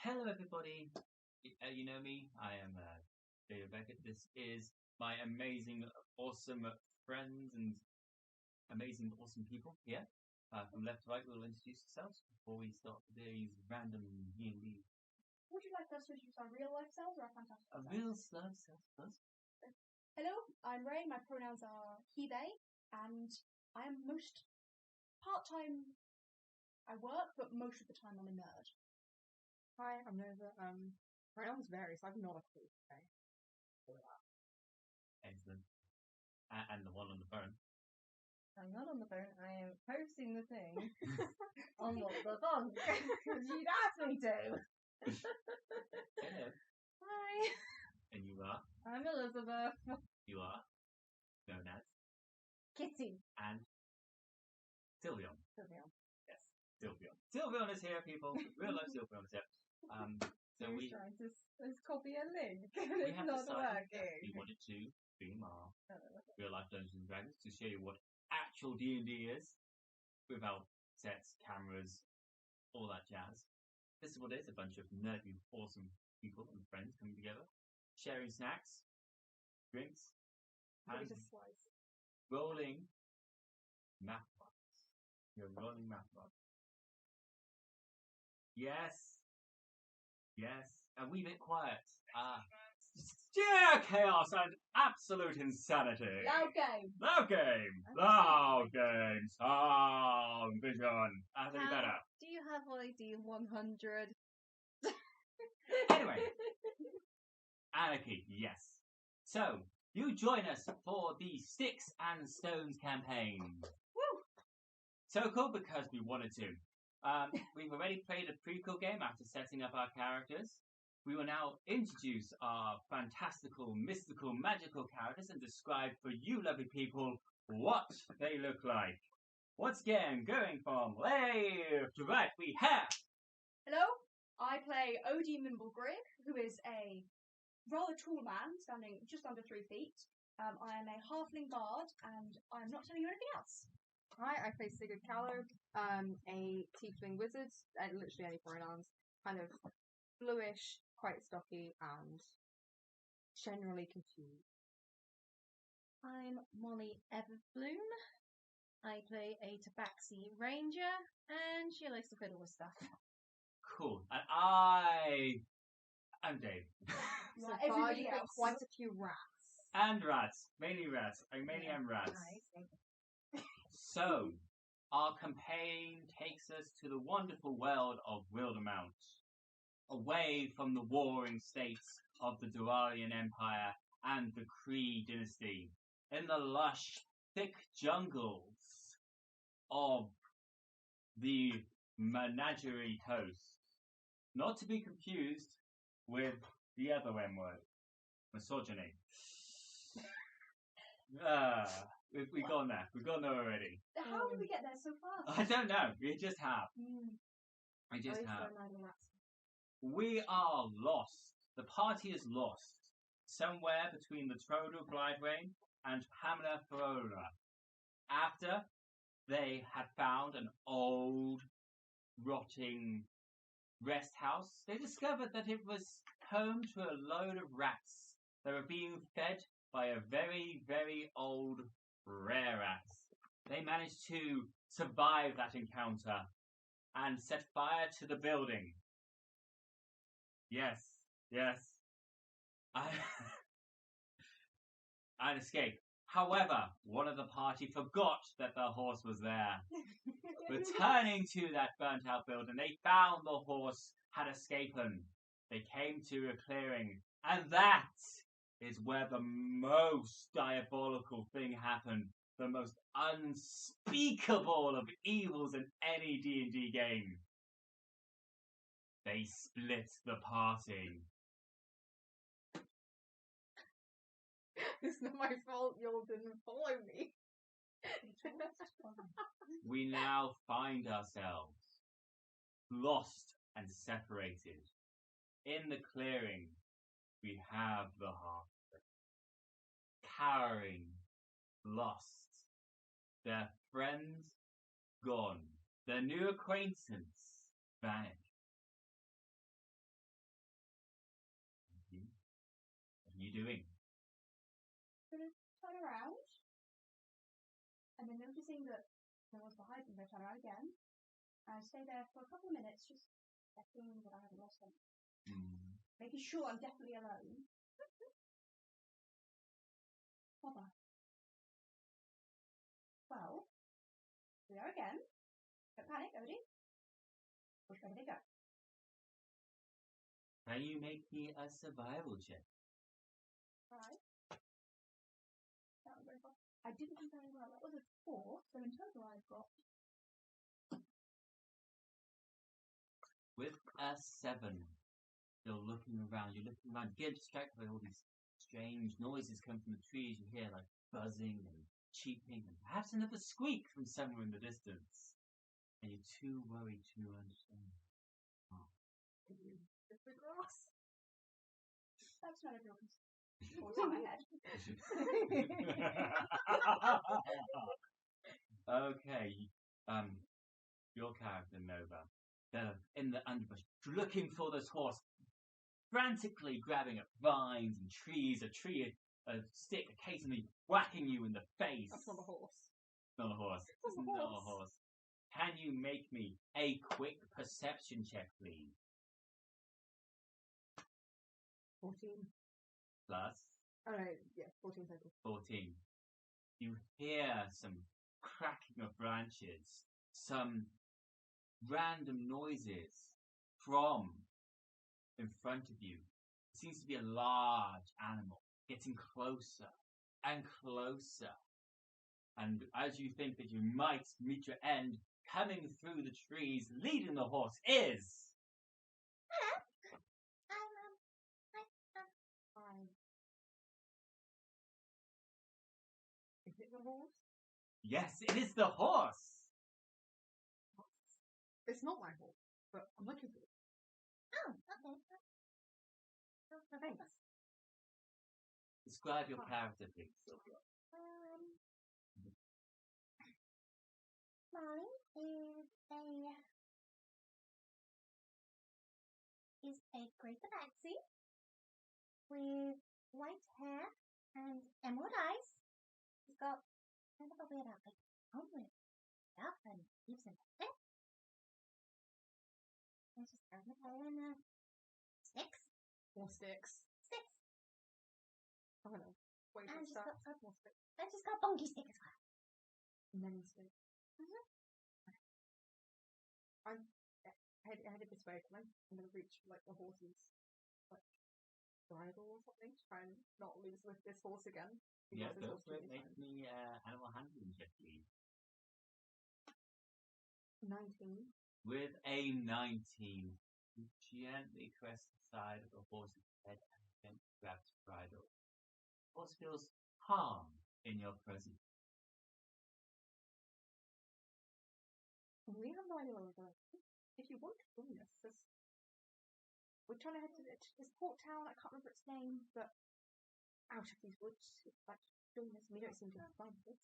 Hello, everybody. You know me. I am David Beckett. This is my amazing, awesome friends and amazing, awesome people here. From left to right, we'll introduce ourselves before we start today's random D&D. Would you like us to introduce our real life selves or our fantastic A selves? real self first. Hello, I'm Ray. My pronouns are he, they, and I am most part-time. I work, but most of the time I'm a nerd. Hi, I'm Nova. Pronouns vary, so I'm not a clue. Okay. Excellent. And the one on the phone. I'm not on the phone. I am posting the thing on the phone because you'd asked me to. Hello. Hi. And you are? I'm Elizabeth. You are? Known as? Kitty. And? Sylveon. Sylveon. Yes, Sylveon. Sylveon is here, people. Real life Sylveon is here. So Who's trying to copy a link? we It's have not decided that working. we wanted to stream our Oh, real life Dungeons and Dragons to show you what actual D&D is without sets, cameras, all that jazz. This is what it is: a bunch of nerdy, awesome people and friends coming together, sharing snacks, drinks, and just slice. rolling map box. You're rolling map box. Yes. Yes. A wee bit quiet. Sheer chaos and absolute insanity. Loud game. Loud game. Loud game. Sound vision. That's any better. Do you have ID 100? Anyway. Anarchy, yes. So, you join us for the Sticks and Stones campaign. Woo! So cool because we wanted to. We've already played a prequel game after setting up our characters. We will now introduce our fantastical, mystical, magical characters and describe for you lovely people what they look like. Once again, going from left to right, we have... Hello, I play Odie Mimblegrig, who is a rather tall man, standing just under 3 feet. I am a halfling bard, and I'm not telling you anything else. Hi, I play Sigurd Callow, a tiefling wizard, literally any pronouns, kind of bluish, quite stocky, and generally confused. I'm Molly Everbloom. I play a Tabaxi ranger, and she likes to fiddle with stuff. Cool. And I'm Dave. So Like far, everybody you've got else. quite a few rats. And rats. Mainly rats. I mainly am rats. Nice. So, our campaign takes us to the wonderful world of Wildermount, away from the warring states of the Durarian Empire and the Kree dynasty, in the lush, thick jungles of the Menagerie Coast. Not to be confused with the other M word, misogyny. We've gone there. We've gone there already. How did we get there so fast? I don't know. We just have. We just have. We are lost. The party is lost. Somewhere between the Trodal Glidewain and Pamela Farola. After they had found an old, rotting rest house, they discovered that it was home to a load of rats that were being fed by a very, very old rare rat. They managed to survive that encounter and set fire to the building. Yes. I'd escape. However, one of the party forgot that the horse was there. Returning to that burnt out building, they found the horse had escapen. They came to a clearing, and that is where the most diabolical thing happened. The most unspeakable of evils in any D&D game. They split the party. It's not my fault you all didn't follow me. We now find ourselves lost and separated. In the clearing, we have the heart. Cowering, lost. Their friends gone. Their new acquaintance vanished. doing? Gonna turn around, and then noticing that no one's behind me, I'm gonna turn around again, and stay there for a couple of minutes, just checking that I haven't lost anything. Making sure I'm definitely alone. Bother. Well, we are again. Don't panic, Odie. Which way did they go? Can you make me a survival check? Right. That was very fun. I didn't do very well. That was a 4, so in total I've got... With a 7, you're looking around, you get distracted by all these strange noises coming from the trees. You hear like buzzing and cheeping and perhaps another squeak from somewhere in the distance. And you're too worried to understand. It's the grass. That's none of your thoughts in my head. Okay, your character Nova, they're in the underbrush looking for this horse, frantically grabbing at vines and trees, a stick occasionally whacking you in the face. That's not a horse. Not a horse. That's It's not a horse. Can you make me a quick perception check, please? 14. Plus? Oh no, yeah, 14 total. 14. You hear some cracking of branches, some random noises from in front of you. It seems to be a large animal getting closer and closer. And as you think that you might meet your end, coming through the trees, leading the horse is... Is it the horse? Yes, it is the horse! It's not my horse, but I'm looking for it. Oh, okay. Oh, thanks. Describe your character, please. Molly is a great tabaxi with white hair and emerald eyes. She's got kind of a weird outfit on with stuff and leaves and everything. And she's throwing the sticks. More sticks. Sticks. I'm gonna wait And for she's that. got more sticks. And she's got a bonky stick as well. Many sticks. I headed this way. I'm gonna reach like the horse's like bridle or something to try and not lose with this horse again. Yeah, This go horse for it. really Make fine. me animal handling check, please. 19. With a 19, you gently caress the side of the horse's head and gently grab its bridle. The horse feels calm in your presence. We have no idea where we're going. If you want to join us, we're trying to head to this port town. I can't remember its name, but out of these woods. It's like join us. We don't seem to find it.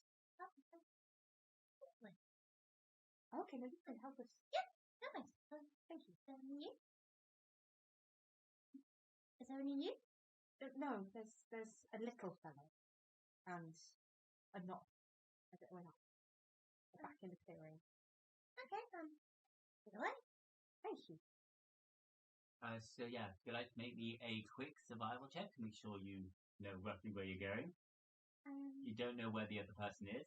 Okay, no, you can help us. Nice. Thank you. You? Is there any you? No, there's a little fellow, and a knot. I don't know. Back in the clearing. Okay, go away. Thank you. So yeah, if you'd like to make me a quick survival check to make sure you know roughly where you're going. You don't know where the other person is.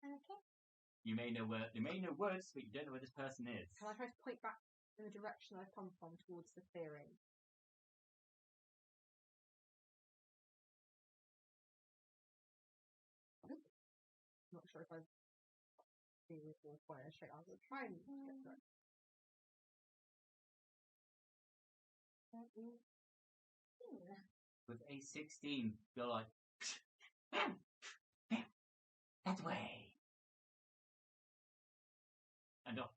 Okay. You may know words, but you don't know where this person is. Can I try to point back in the direction I've come from towards the clearing? Not sure if I've seen it or fire straight. I will try and get there. With a 16, you're like, that way. And off,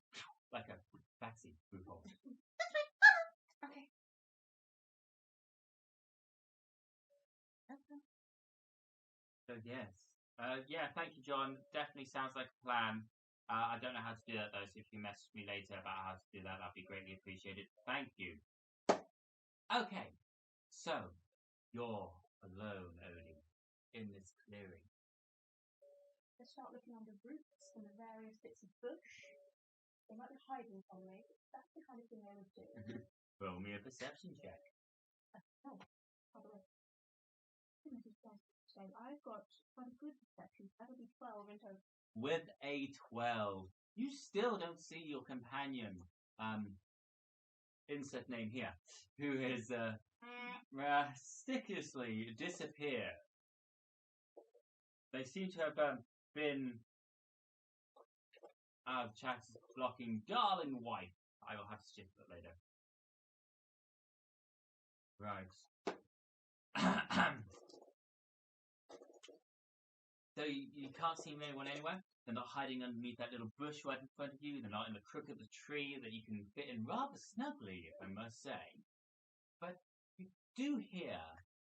like a taxi through hole. Okay. So yes. Yeah, thank you, John. Definitely sounds like a plan. I don't know how to do that though, so if you message me later about how to do that, that'd be greatly appreciated. Thank you. Okay, so you're alone, Odie, in this clearing. Let's start looking under roots and the various bits of bush. They might be hiding from me. That's the kind of thing they would do. Roll me a perception check. Oh, by the way. So I've got quite a good perception. That'll be 12 in total. With a 12, you still don't see your companion, insert name here, who is miraculously disappeared. They seem to have been out of chat's blocking darling wife. I will have to shift that later. Right. So you can't see anyone anywhere. They're not hiding underneath that little bush right in front of you. They're not in the crook of the tree that you can fit in rather snugly, if I must say. But you do hear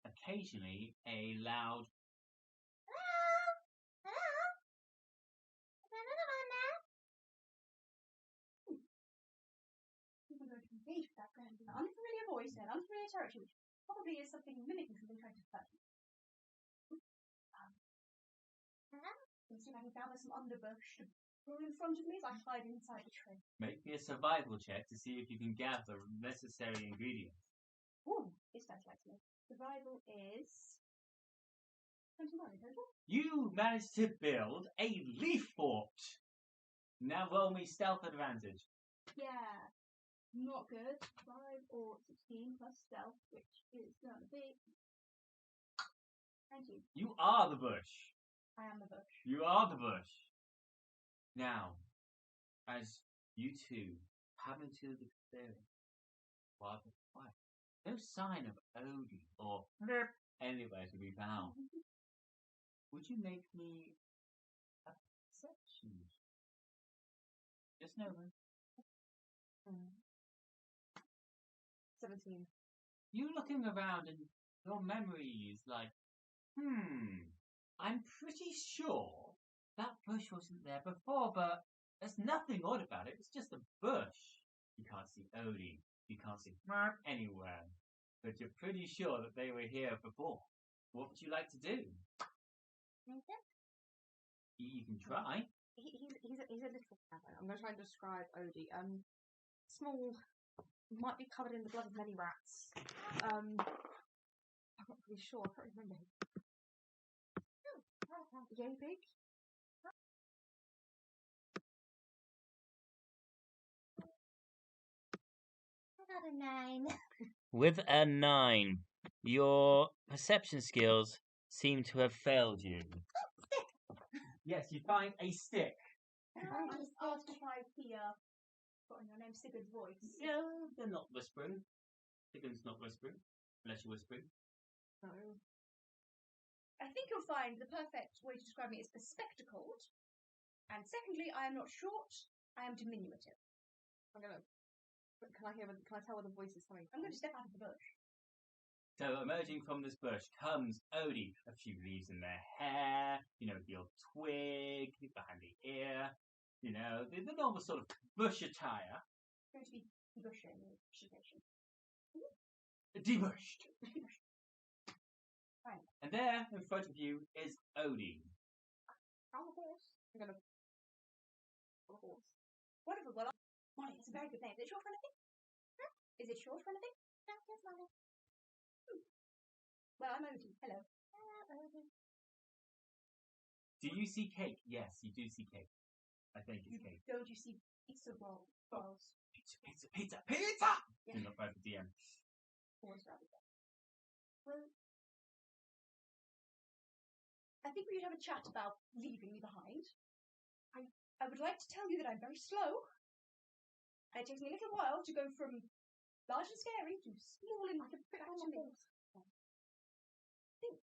occasionally a loud Hello? Is there another one there? I'm going to engage with that kind of unfamiliar voice and unfamiliar territory, which probably is something mimicking something trying to touch me. Let's see if I can gather some underbush to grow in front of me as I hide inside the tree. Make me a survival check to see if you can gather necessary ingredients. Ooh, this sounds like me. Survival is 29 in total. You managed to build a leaf fort. Now roll me stealth advantage. Yeah, not good. 5 or 16 plus stealth, which is going to be 19. You are the bush. I am the bush. You are the bush. Now, as you two come into the clearing, rather quiet, no sign of Odie or anywhere to be found. Would you make me a perception? Just know them. 17. You looking around and your memory is like, I'm pretty sure that bush wasn't there before, but there's nothing odd about it. It's just a bush. You can't see Odie. You can't see Mark anywhere. But you're pretty sure that they were here before. What would you like to do? You can try. He's a little cavern. I'm going to try and describe Odie. Small, might be covered in the blood of many rats. I'm not really sure. I can't remember. Yay big. I got a 9. With a 9, your perception skills seem to have failed you. Yes, you find a stick. I'm just asked if I hear your name Sigurd's voice. No, they're not whispering. Sigurd's not whispering, unless you're whispering. No. I think you'll find the perfect way to describe me is bespectacled. And secondly, I am not short, I am diminutive. I'm gonna. Can I tell where the voice is coming from? I'm going to step out of the bush. So emerging from this bush comes Odie, a few leaves in their hair, the old twig behind the ear, the normal sort of bush attire. It's going to be debushing in vegetation. Debushed. Right. And there in front of you is Odie. On the horse. I'm gonna. On the horse. Wonderful. Well, Molly, it's a very good name. Is it short for anything? Huh? Is it short for anything? No, just Molly. Well, I'm Odie. Hello. Hello, Odie. Do you see cake? Yes, you do see cake. I think it's cake. Don't you see pizza balls? Pizza! Yeah. Do not buy the DM. Always rather good. Well, I think we should have a chat about leaving me behind. I would like to tell you that I'm very slow. And it takes me a little while to go from large and scary to small and back to me. Think.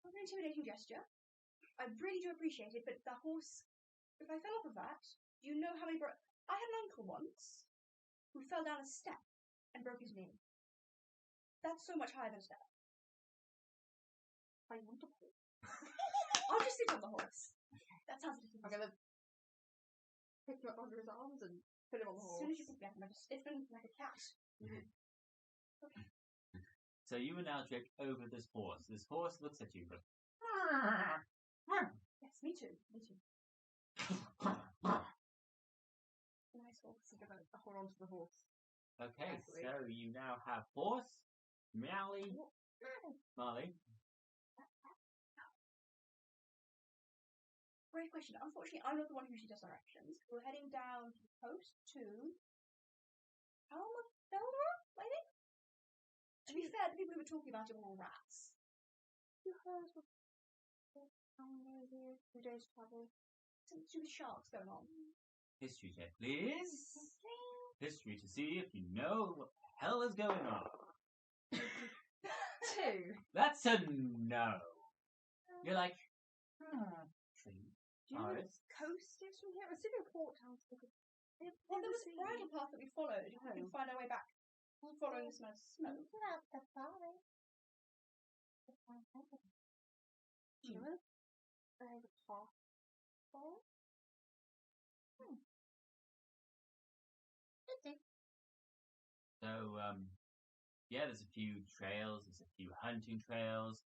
Not an intimidating gesture. I really do appreciate it, but the horse, if I fell off of that, do you know how many I had an uncle once who fell down a step and broke his knee. That's so much higher than a step. I want a horse. I'll just sit on the horse. That sounds ridiculous. I'm gonna pick him up under his arms and put him on the As horse. soon as you pick me up, I'm going to stiffen like a cat. Mm-hmm. Okay. So you will now trip over this horse. This horse looks at you and goes, Yes, me too. Me too. Nice horse. So I'm gonna hold on to the horse. okay, Carefully. so you now have horse, Meowly, Marley. Great question. Unfortunately, I'm not the one who usually does directions. We're heading down to the coast to Almafelder, maybe? To be fair, the people who were talking about it were all rats. You heard of here? 2 days travel. Something to do with sharks going on. History check, please. History to see if you know what the hell is going on. 2. That's a no. You're like, tree, Do you know where forest. the coast is from here? I'm assuming Port Town's Well, there was a bridle path that we followed. We can find our way back following the smell of smoke. Throughout the forest. Do you know where the path for? So, yeah, there's a few trails. There's a few hunting trails.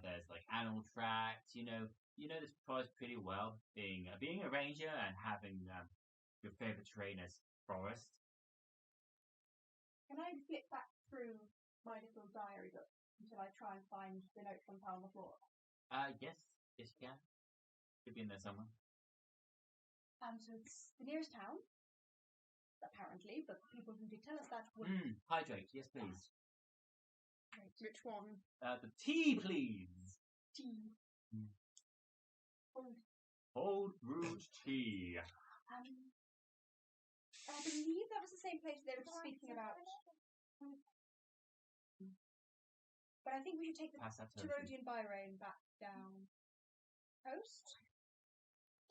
There's like animal tracks. You know this forest pretty well. Being a ranger and having your favorite terrain as forest. Can I flip back through my little diary book until I try and find the note from Palmer Flora? Yes, you can. Should be in there somewhere. So it's the nearest town, apparently, but the people who did tell us that would Hydrate, yes, please. Which one? The tea, please. tea. Cold brewed tea. I believe that was the same place they were speaking about. But I think we should take the Pass that to Tyrodian Byrain back down coast.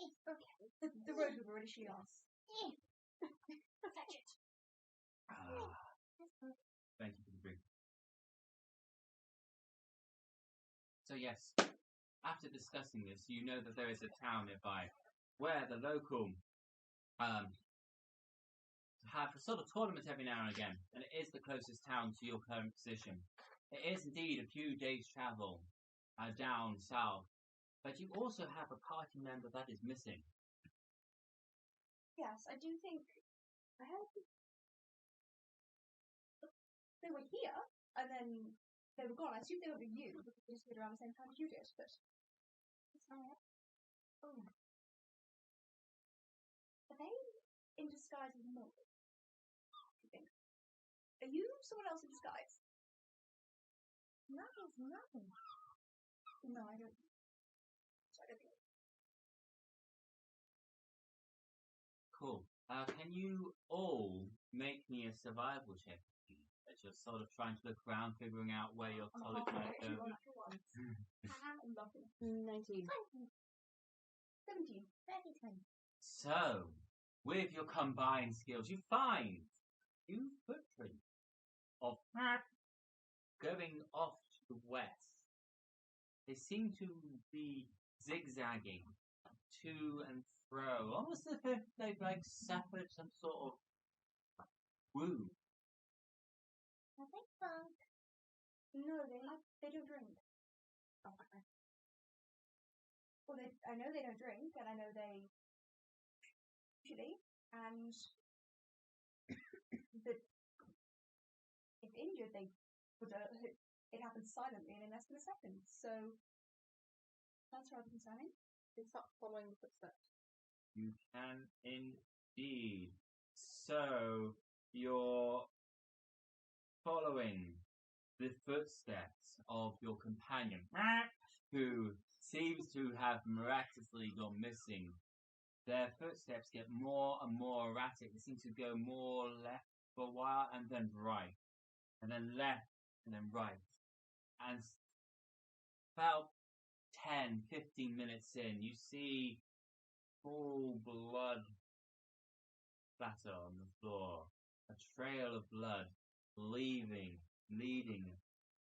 Okay. The road we were initially on. Fetch it. Thank you for the brief. So yes, after discussing this, you know that there is a town nearby where the local have a sort of tournament every now and again, and it is the closest town to your current position. It is indeed a few days' travel down south, but you also have a party member that is missing. Yes, I do think I heard they were here and then they were gone. I assume they were with you because they disappeared around the same time as you did, but it's not. Oh. Are they in disguise as Morgan? Do you think? Are you someone else in disguise? Nothing's nothing. No, I don't. So I don't think. Cool. Can you all make me a survival check, please? Just sort of trying to look around, figuring out where your college might go. 19. 17. 30. So, with your combined skills, you find two footprints of going off to the west. They seem to be zigzagging to and fro, almost as if they've like suffered some sort of wound. Nothing fun. No, they don't drink. Oh, okay. Well, I know they don't drink, and I know they usually, and that if injured, they would. It happens silently and in less than a second. So that's rather concerning. They start following the footsteps. You can indeed. So you're following the footsteps of your companion, who seems to have miraculously gone missing. Their footsteps get more and more erratic. They seem to go more left for a while and then right, and then left and then right. And about 10, 15 minutes in, you see full blood splatter on the floor. A trail of blood leading,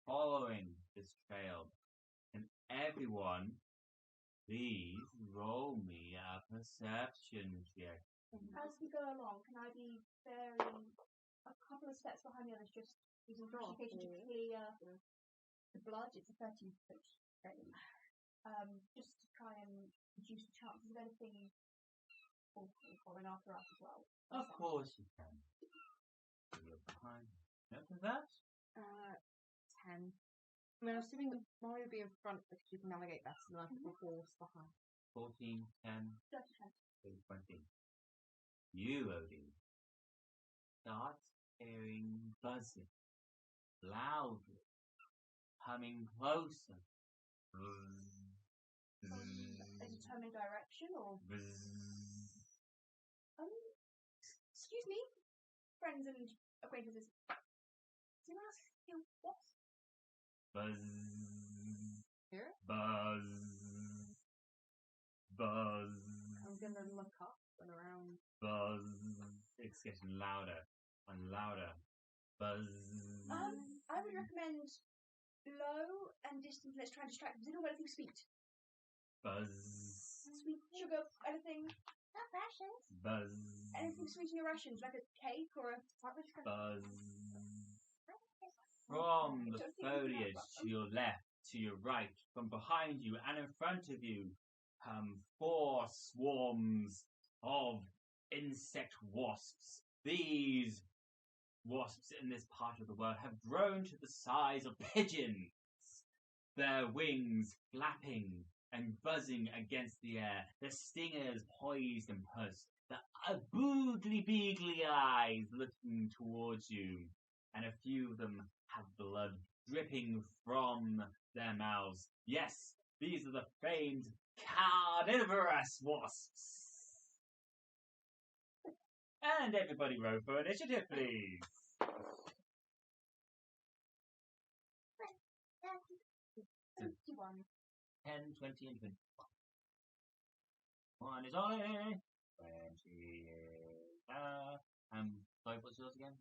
following this trail. And everyone, please roll me a perception check. As we go along, can I be very a couple of steps behind the others, just Using precipitation to clear the blood. It's a 13-foot drain. Just to try and reduce the chances of anything awful falling after us as well. Of course you can. You're behind. Nothing that? 10. I mean, I'm assuming Mario will be in front because you can navigate better than I can horse behind. 14, 10, 20. 20. You, Odin, start hearing buzzing loudly, coming closer. A determined direction or excuse me, friends and acquaintances. Do you ask you what? Buzz. Hear it? Buzz. Buzz. I'm gonna look up and around. Buzz. It's getting louder and louder. Buzz. I would recommend low and distant. Let's try and distract them. They don't want anything sweet. Buzz. Sweet sugar, anything. Not rations. Buzz. Anything sweet in your rations, like a cake or a Buzz. From the foliage to your left, to your right, from behind you and in front of you, come 4 swarms of insect wasps. These wasps in this part of the world have grown to the size of pigeons, their wings flapping and buzzing against the air, their stingers poised and pursed, the boogly beagly eyes looking towards you, and a few of them have blood dripping from their mouths. Yes, these are the famed carnivorous wasps. And everybody roll for initiative, please. 21. 10, 20, and 21. 1 is Ollie. 20 is sorry, what's yours again?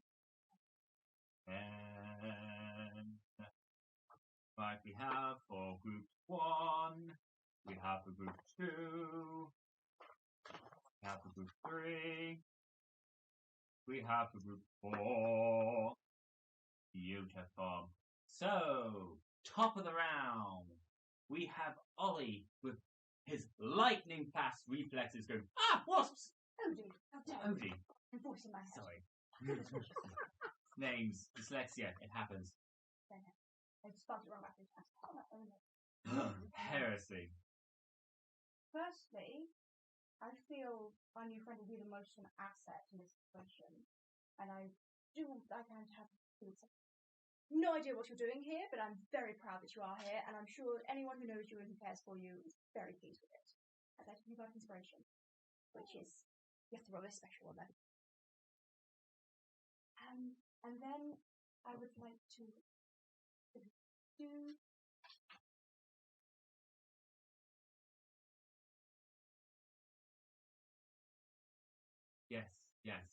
And 5 we have for group 1. We have for group 2. We have for group 3. We have for group 4. Beautiful. So, top of the round, we have Ollie with his lightning fast reflexes going, wasps! Odie. Odie. I'm voicing my head. Sorry. Names, dyslexia, it happens. I spelled it wrong back in time. Heresy. Firstly, I feel my new friend will be the most an asset in this situation. And I can have no idea what you're doing here, but I'm very proud that you are here, and I'm sure anyone who knows you and who cares for you is very pleased with it. I'd like to give you back inspiration, which is, you have to roll a special on that. And then I would like to do... Yes.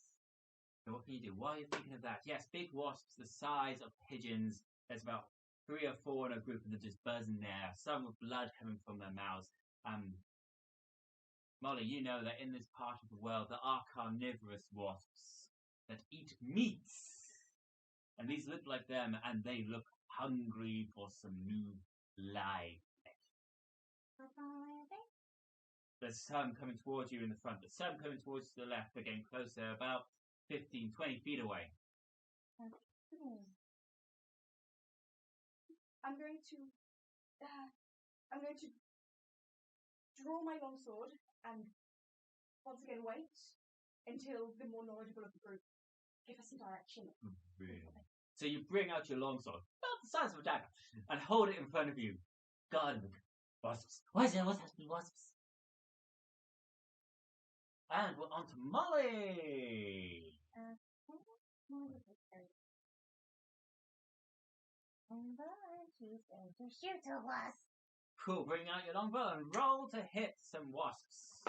So what can you do? While you're thinking of that, yes, big wasps the size of pigeons. There's about 3 or 4 in a group and they're just buzzing there, some with blood coming from their mouths. Molly, you know that in this part of the world there are carnivorous wasps that eat meats. And these look like them and they look hungry for some new life. There's some coming towards you in the front, there's some coming towards you to the left. They're getting closer, about 15, 20 feet away. I'm going to draw my longsword and once again wait until the more knowledgeable of the group give us some direction. Really? So you bring out your longsword, about the size of a dagger, and hold it in front of you. God, wasps. What's happening, wasps? And we're on to Molly. She's going to shoot a wasp. Cool, bring out your longbow and roll to hit some wasps.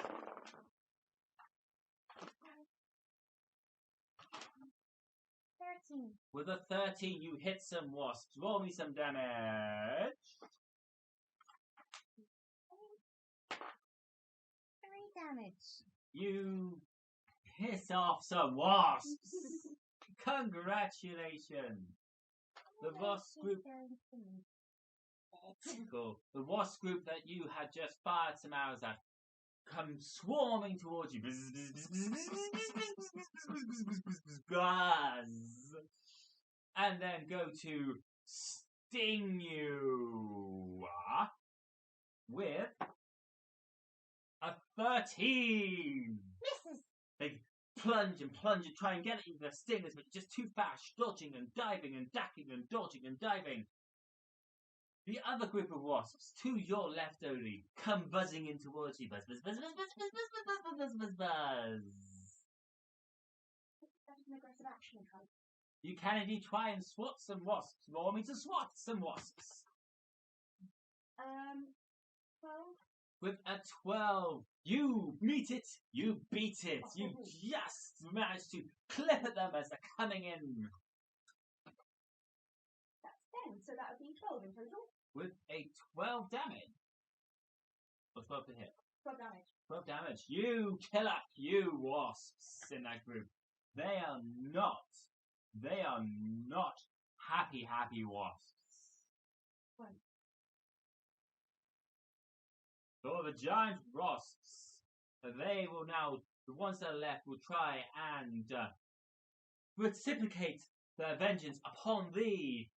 13. With a 13, you hit some wasps. Roll me some damage. 3 damage. You piss off some wasps. Congratulations. The wasp group. Cool. The wasp group that you had just fired some arrows at come swarming towards you. And then go to sting you with a 13. Misses. They plunge and try and get at you with their stingers, but just too fast, dodging and diving and ducking and dodging and diving. The other group of wasps, to your left only, come buzzing in towards you. Buzz, buzz, buzz, buzz, buzz, buzz, buzz, buzz, buzz, buzz, buzz, buzz. That is an aggressive action type. You can indeed try and swat some wasps. More me to swat some wasps. 12. With a 12, you meet it, you beat it, you just manage to clip at them as they're coming in. That's 10, so that would be 12 in total. With a 12 damage. Or 12 to hit. 12 damage. 12 damage. You kill up, you wasps in that group. They are not happy wasps. Fine. So the giant wasps, they will now, the ones that are left will try and reciprocate their vengeance upon thee,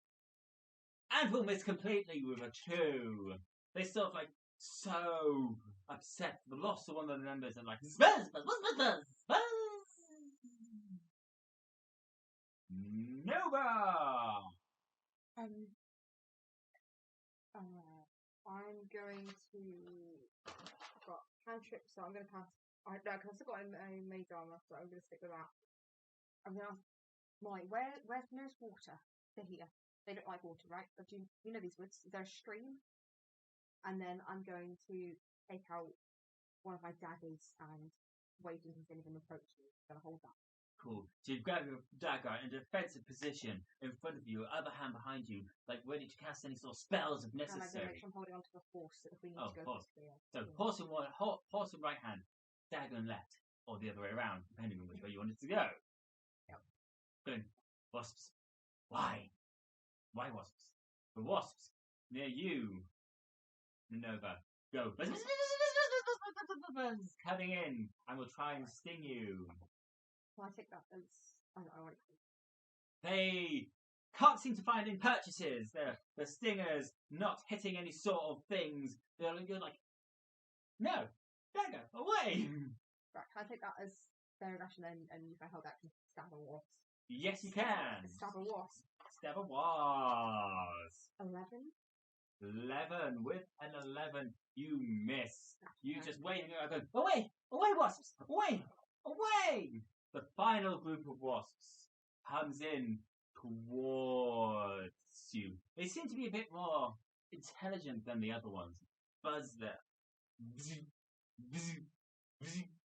and will miss completely with a 2. They sort of like so upset the loss of one of the members and like buzz, buzz, buzz, buzz, buzz. Nova. I'm going to. I've got cantrip, so I'm going to cast. Because I've still got a mage armor, so I'm going to stick with that. I'm going to ask Molly, where's the nearest water? They're here. They look like water, right? But you know these woods. Is there a stream? And then I'm going to take out one of my daggers and wait until any of them approach me. I'm going to hold that. Cool. So you've got your dagger in a defensive position in front of you, other hand behind you, like ready to cast any sort of spells if And I'm going to necessary. make sure I'm holding onto the horse so if we need Oh, to go horse. quickly. So horse in right hand, dagger in left, or the other way around, depending on which way you want it to go. Yep. Going, wasps. Why? Why wasps? The wasps near you, Minerva, go. Cutting in, and will try and sting you. Well, I take that as. I want it. They can't seem to find any purchases. The stingers not hitting any sort of things. You're like, no, dagger, away! Right, can I take that as their aggression and use my held action to stab a wasp? Yes, you can. Stab a wasp. Stab a wasp. 11. With an 11, you miss. You just waving around going, away! Away, wasps! Away! Away! The final group of wasps comes in towards you. They seem to be a bit more intelligent than the other ones. Buzz there.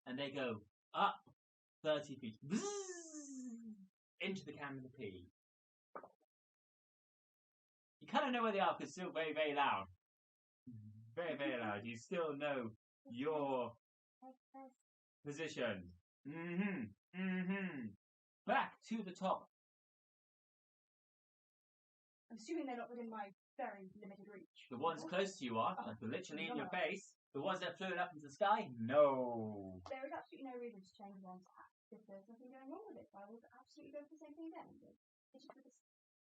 And they go up 30 feet into the canopy. You kind of know where they are because it's still very, very loud. Very, very loud. You still know your position. Back to the top. I'm assuming they're not within my very limited reach. The ones close to you are, like literally in your face. The ones that flew up into the sky, no. There is absolutely no reason to change one's act if there's nothing going wrong with it. I will absolutely go for the same thing again. Hit it with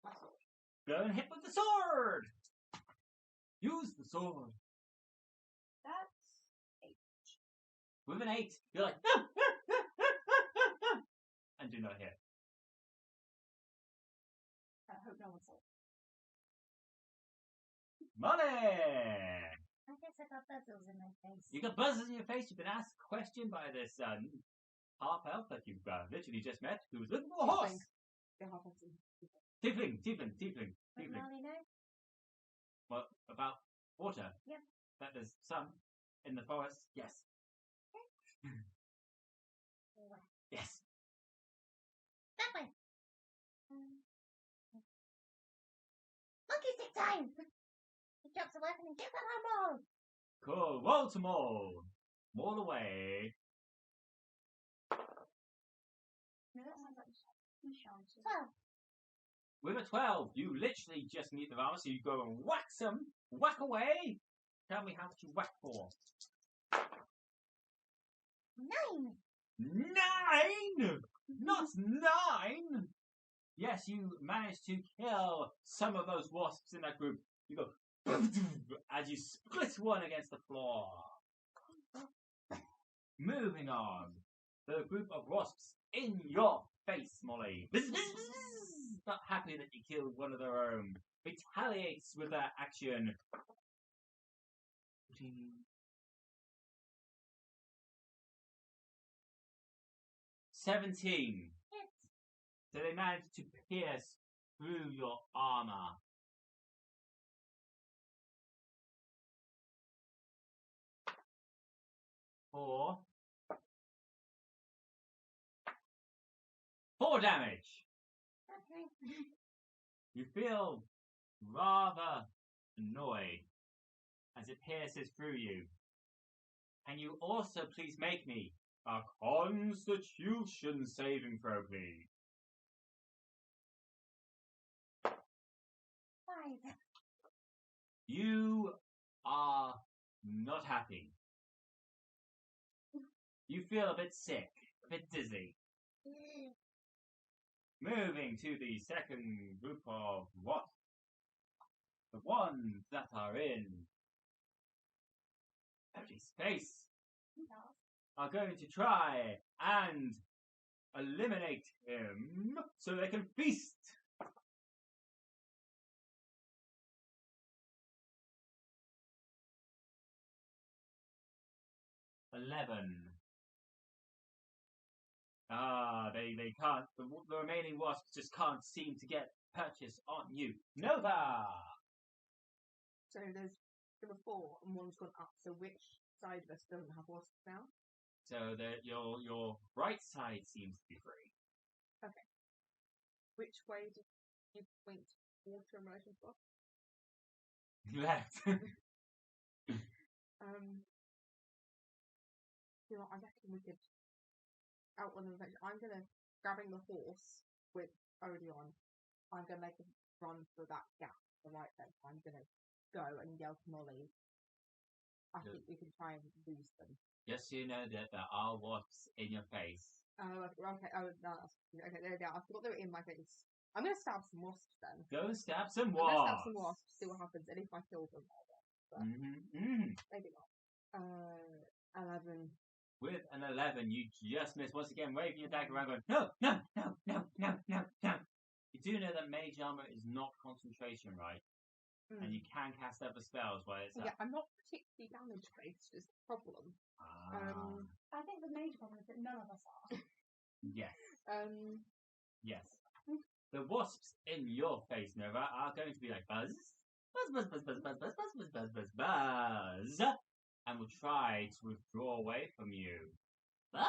my sword. Go and hit with the sword. Use the sword. That's 8. With an 8, you're like, and do not hit. I hope no one saw it. Money! I guess I got buzzles in my face. You got buzzes in your face. You've been asked a question by this half elf that you've literally just met, who was looking for a horse. They're half elves. Tiefling. What Molly know? What about water? Yep. That there's some in the forest. Yes. Yes. That way. Monkey stick time! He drops a weapon and gets on our ball! Cool. Roll to maul. Maul away. No, that sounds like he shouts. 12. With a 12, you literally just need the armor, so you go and whack them. Whack away. Tell me how much you whack for. 9. 9! Not 9! Yes, you managed to kill some of those wasps in that group. You go as you split one against the floor. Moving on. The group of wasps in your face, Molly. Not happy that you killed one of their own. Retaliates with that action. 17. Hit. So they managed to pierce through your armor. Four damage. Okay. You feel rather annoyed as it pierces through you. Can you also please make me a Constitution saving throw, please? 5. You are not happy. You feel a bit sick, a bit dizzy. Moving to the second group of what? The ones that are in empty space are going to try and eliminate him so they can feast. They can't. The remaining wasps just can't seem to get purchase on you. Nova! So there were 4 and one's gone up. So which side of us doesn't have wasps now? So that your right side seems to be free. Okay. Which way did you point water in relation to wasps? Left. You know, I reckon we could outrun them eventually. I'm gonna grabbing the horse with Odeon. I'm gonna make a run for that gap, the right there. I'm gonna go and yell to Molly. I think we can try and lose them. Just so you know that there are wasps in your face. Oh, okay. Oh, no, okay. There they are. I forgot they were in my face. I'm gonna stab some wasps then. Go and stab some I'm wasps. gonna stab some wasps. See what happens. And if I kill them, but maybe not. 11. With an 11, you just miss once again, waving your dagger around, going, no, no, no, no, no, no, no. You do know that mage armor is not concentration, right? And you can cast other spells while it's yeah, I'm not particularly damage based, is the problem. I think the major problem is that none of us are. Yes. Yes. Hmm. The wasps in your face, Nova, are going to be like buzz, buzz, buzz, buzz, buzz, buzz, buzz, buzz, buzz, buzz, buzz, and will try to withdraw away from you. Buzz.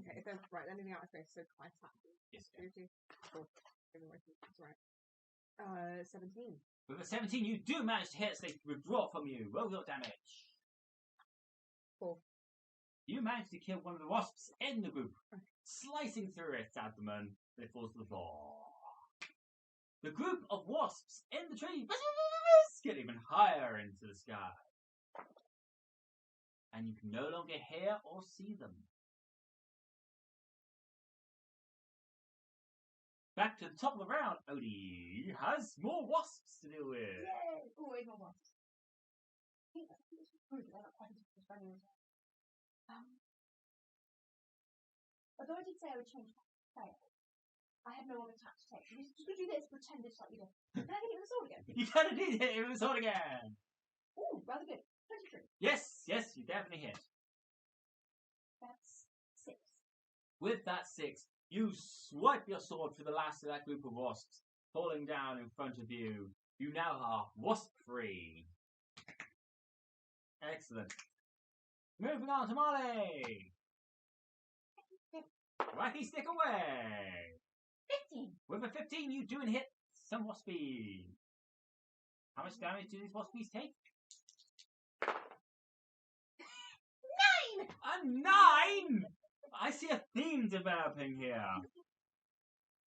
Okay, so right, anything out of space, so I attack. Yes. Cool. That's right. 17. With a 17, you do manage to hit, so they withdraw from you. Roll your damage. 4. You manage to kill one of the wasps in the group, slicing through its abdomen, and it falls to the floor. The group of wasps in the tree get even higher into the sky. And you can no longer hear or see them. Back to the top of the round, Odie has more wasps to deal with. Yay! Always more wasps. I think that's pretty good. Although I did say I would change my fail, I had no other attack to take. So just do this, pretend it's like you did. Can I hit it with the sword again? You kind of did hit it with the sword again. Ooh, rather good. 23. Yes, you definitely hit. That's 6. With that 6, you swipe your sword through the last of that group of wasps, falling down in front of you. You now are wasp-free. Excellent. Moving on to Molly. Wacky stick away. 15. With a 15, you do hit some waspies. How much damage do these waspies take? 9. A 9! I see a theme developing here.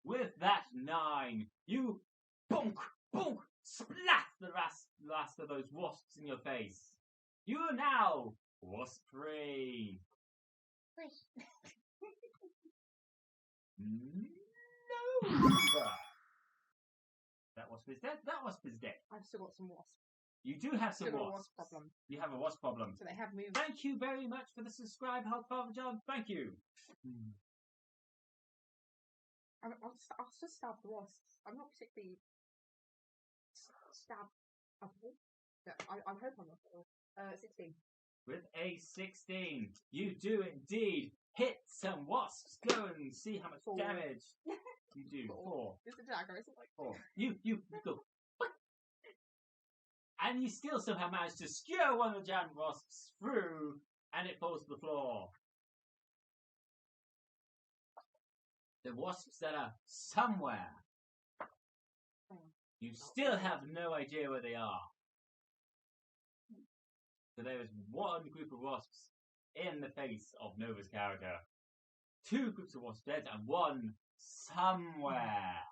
With that 9, you bonk, bonk, splat the last of those wasps in your face. You are now wasp free. Nova. That wasp is dead. That wasp is dead. I've still got some wasps. You do have some Still got a wasps. wasp problem. You have a wasp problem. So they have moved. Thank you very much for the subscribe, Father John. Thank you. I'll just stab the wasps. I'm not particularly stab. Yeah, I hope I'm not. 16. With a 16, you do indeed hit some wasps. Go and see how much 4. damage you do. 4. It's a dagger, isn't it? Like 4. You go. And you still somehow manage to skewer one of the giant wasps through, and it falls to the floor. The wasps that are somewhere. You still have no idea where they are. So there is one group of wasps in the face of Nova's character. 2 groups of wasps dead, and 1 somewhere.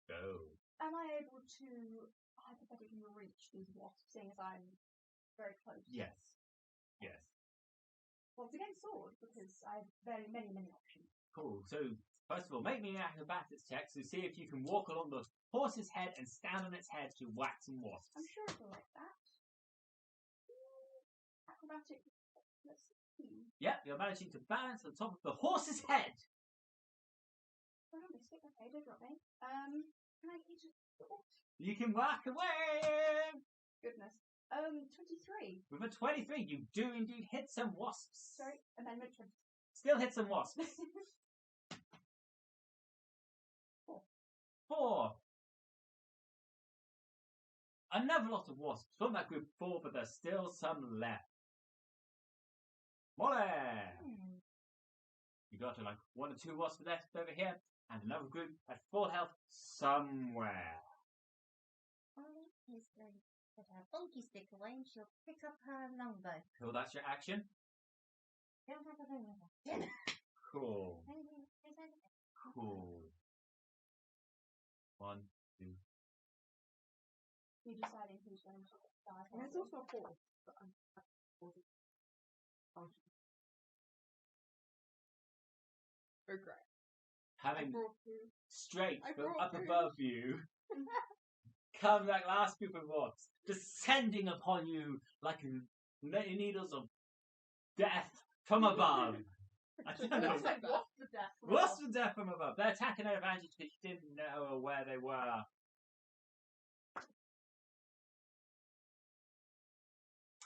Go. Am I able to hypothetically reach these wasps, seeing as I'm very close? Yes. Yes. Once again, sword, because I have very many options. Cool. So, first of all, make me an acrobatics check to see if you can walk along the horse's head and stand on its head to whack some wasps. I'm sure it'll like that. Acrobatic. Let's see. Yep, you're managing to balance on top of the horse's head. Oh, no, mistake. Okay, don't drop me. Can I hit it? You can whack away. Goodness. 23. With a 23, you do indeed hit some wasps. Sorry, amendment 20. Still hit some wasps. 4. Another lot of wasps from that group 4, but there's still some left. Molly! You got like 1 or 2 wasps left over here, and another group at full health somewhere. Molly is going to put her funky stick away and she'll pick up her longbow. Cool, that's your action. Don't have a ring with her. Cool. Cool. 1, 2. You're deciding who's going to die. And there's also a 4. But I'm oh, great. Having brought you. straight I from brought up food. above you come that last group of wasps, descending upon you like needles of death from above. I don't know. It's like wasp to death. Wasps of death from above. They're attacking their advantage because you didn't know where they were.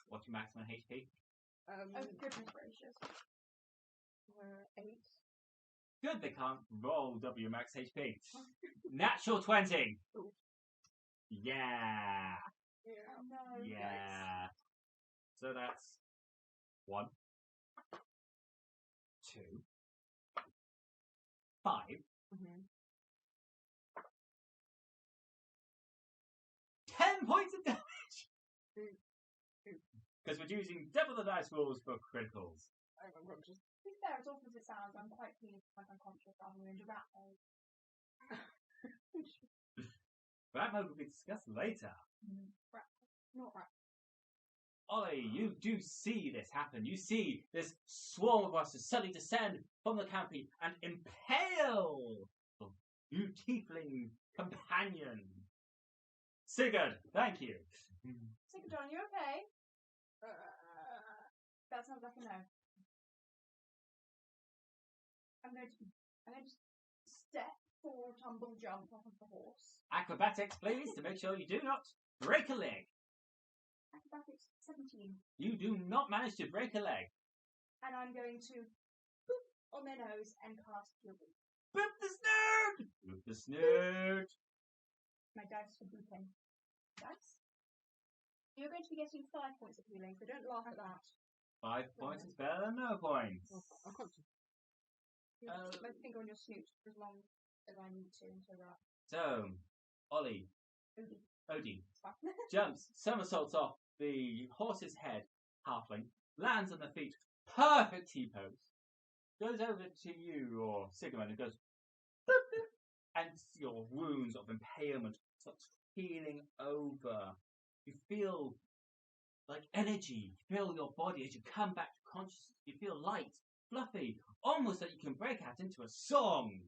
What's your maximum HP? Oh, goodness gracious. 8. Good, they can't roll W max HP. Natural 20. Ooh. Yeah. Yeah. Oh, no. Yeah. So that's 1, 2, 5, Mm-hmm. 10 points of damage. Ooh. Because we're using double the dice rolls for criticals. I'm unconscious. To be fair, as awful as it sounds, I'm quite pleased with my unconscious rather than rat hole. That mode will be discussed later. Not rat. Ollie, you do see this happen. You see this swarm of us suddenly descend from the canopy and impale your tiefling companion. Sigurd, thank you. Sigurd, John, you okay? That sounds like a no. I'm going to step, fall, tumble, jump off of the horse. Acrobatics, please, to make sure you do not break a leg. Acrobatics 17. You do not manage to break a leg. And I'm going to boop on their nose and cast Cure Wounds. Boop the snoot! Boop the snoot! My dice for booping. Dice? You're going to be getting 5 points of healing, so don't laugh at that. 5 points is better than no points. I'm conscious. You keep my finger on your snoot for as long as I need to until that. So, Ollie, Odie. Odie, It's fine. jumps, somersaults off the horse's head, halfling, lands on the feet, perfect T-pose, goes over to you or Sigmund and goes, and your wounds of impalement starts healing over. You feel like energy. You feel your body as you come back to consciousness. You feel light, fluffy, almost that you can break out into a song.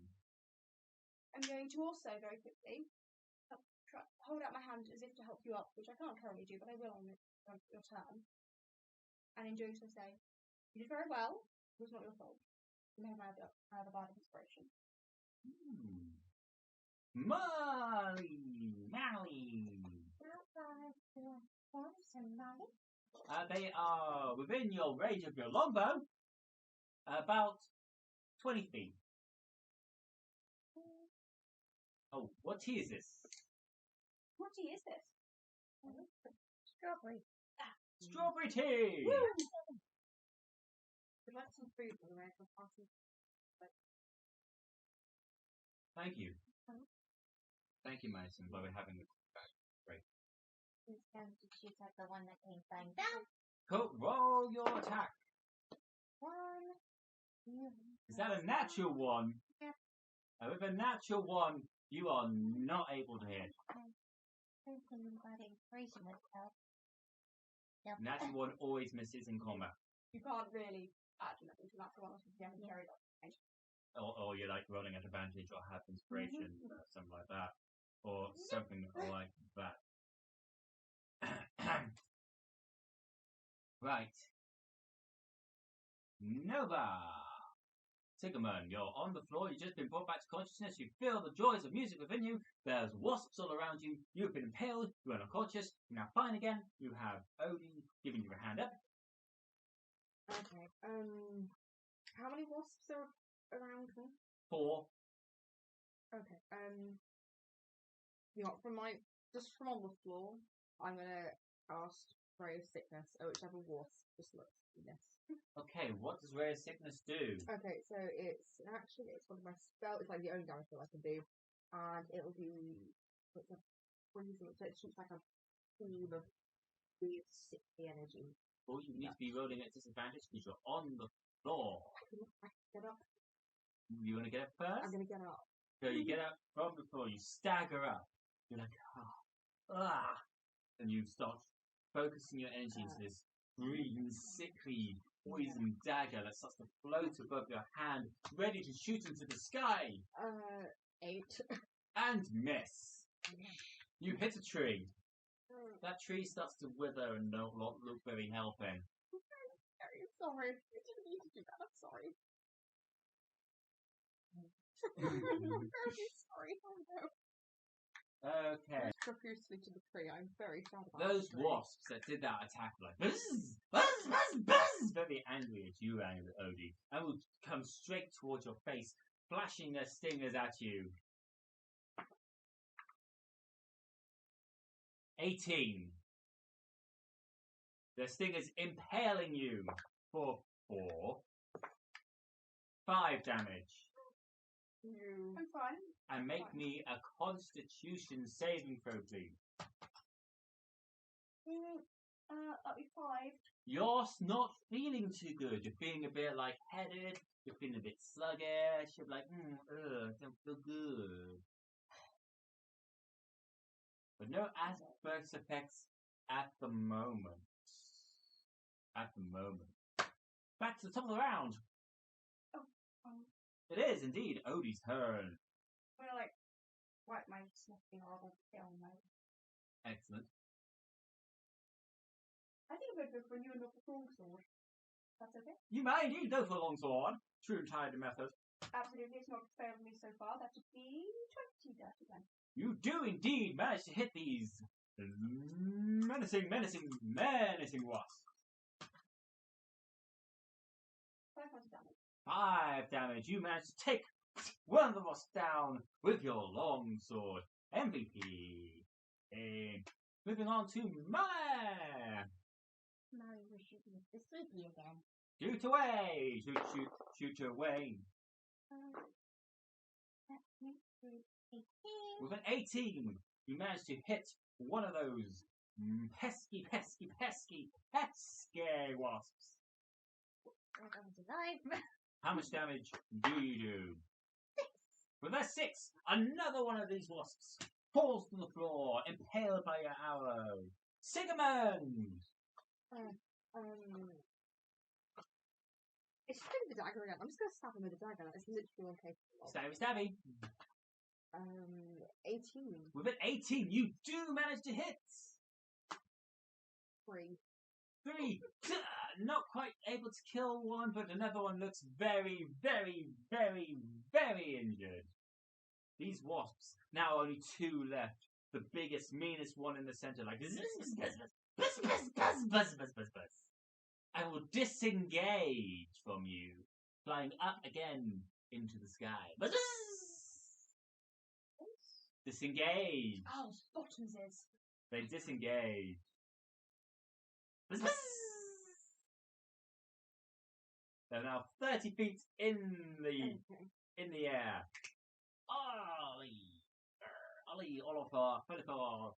I'm going to also very quickly hold out my hand as if to help you up, which I can't currently do, but I will on your turn. And in doing so say, you did very well. It was not your fault. You may have had a bad inspiration. Molly! They are within your range of your longbow, about 20 feet. Oh, what tea is this? What tea is this? Strawberry. Strawberry tea! Would like some food by the way for party. Thank you. Thank you, Madison, while we're having a break. Who's going to shoot at the one that came flying down? Cool, roll your attack. 1. Is that a natural one? Yep. With a natural one, you are not able to hit. Thinking about inspiration myself. Yep. Natural one always misses in combat. You can't really add anything to natural one if you haven't carried on. Or you're like rolling at advantage or have inspiration, something like that. Or something like that. Right. Nova! Sigamon, you're on the floor, you've just been brought back to consciousness, you feel the joys of music within you, there's wasps all around you, you've been impaled, you're unconscious, you're now fine again, you have Odie giving you a hand up. Okay, how many wasps are around me? 4. Okay, you know, from on the floor, I'm gonna cast Ray of Sickness at whichever wasp just looks at this. Okay, what does Ray of Sickness do? Okay, so it's one of my spells. It's like the only damage spell I can do, and it'll do. It's a poison, so it shoots like a pool of weird sickly energy. Well, you need to be rolling at disadvantage because you're on the floor. I can get up. You want to get up first? I'm gonna get up. So you get up from the floor, you stagger up. You're like, and you start focusing your energy into this green, sickly, poison dagger that starts to float above your hand, ready to shoot into the sky. 8. And miss. You hit a tree. That tree starts to wither and not look very helping. I'm sorry. I didn't mean to do that. I'm sorry. I'm very sorry. Oh no. Okay. Profusely to the tree. I'm very sad about Those the tree. wasps that did that attack were like buzz, buzz, buzz, buzz, very angry at you, Odie, and will come straight towards your face, flashing their stingers at you. 18. Their stingers impaling you for 5 damage. I'm fine. And make me a Constitution saving throw, please. That'll be 5. You're not feeling too good. You're feeling a bit lightheaded. You're feeling a bit sluggish. You're like, don't feel good. But no adverse effects at the moment. Back to the top of the round. It is indeed Odie's turn. I'm gonna wipe my sniffing horrible film out. Excellent. I think I'm going to go for a new and long sword. That's okay? You may indeed go for a long sword. True and tried method. Absolutely, it's not failed me so far. That would be 20 dirty then. You do indeed manage to hit these menacing wasps. 5 points of damage. 5 damage. You manage to take one of the wasps down with your long sword. MVP. Moving on to Molly. Molly was shooting at the sleepy again. Shoot away. Shoot away. That makes it 18. With an 18, you manage to hit one of those pesky wasps. Like I was alive. How much damage do you do? 6. With With a 6, another one of these wasps falls to the floor, impaled by your arrow. Sigamond! It's just going to be the dagger again. I'm just going to stab him with a dagger. It's literally incapable. Stabby, stabby. 18. With an 18, you do manage to hit. 3. 3. Not quite able to kill one, but another one looks very, very, very, very injured. These wasps, now only 2 left. The biggest, meanest one in the center, like buzz, buzz, buzz, buzz, buzz, buzz, buzz, buzz, buzz, buzz. I will disengage from you, flying up again into the sky. Buzz, disengage. Oh, bottoms is. They disengage. Buzz, buzz. They're now 30 feet in the air. Ollie, Oliver, Philippa,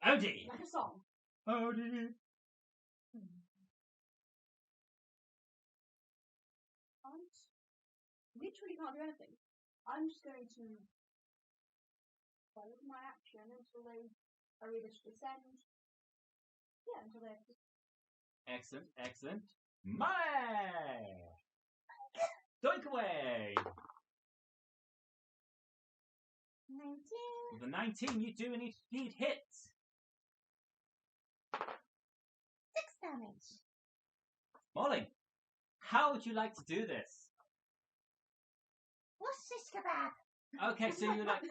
Odie. Like a song. Odie. Literally can't do anything. I'm just going to hold my action until they are able to descend. Yeah, until they're... Excellent, excellent. Molly! Doink away! 19. With a 19, you do indeed hit. 6 damage. Molly, how would you like to do this? What's this kebab? Okay, so you like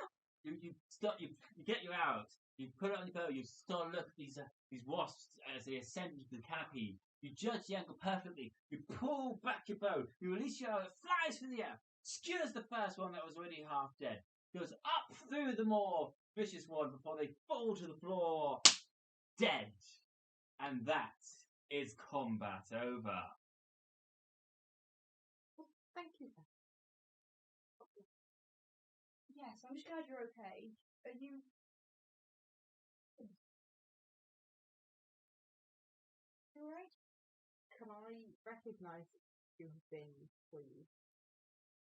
you get your arrows, you put it on the bow, you start to look at these wasps as they ascend into the canopy. You judge the angle perfectly. You pull back your bow. You release your arrow. It flies through the air. Skewers the first one that was already half dead. Goes up through the more vicious one before they fall to the floor, dead. And that is combat over. Thank you. Yes, I'm just glad you're okay. Are you... You alright? Can I recognise you have been pleased?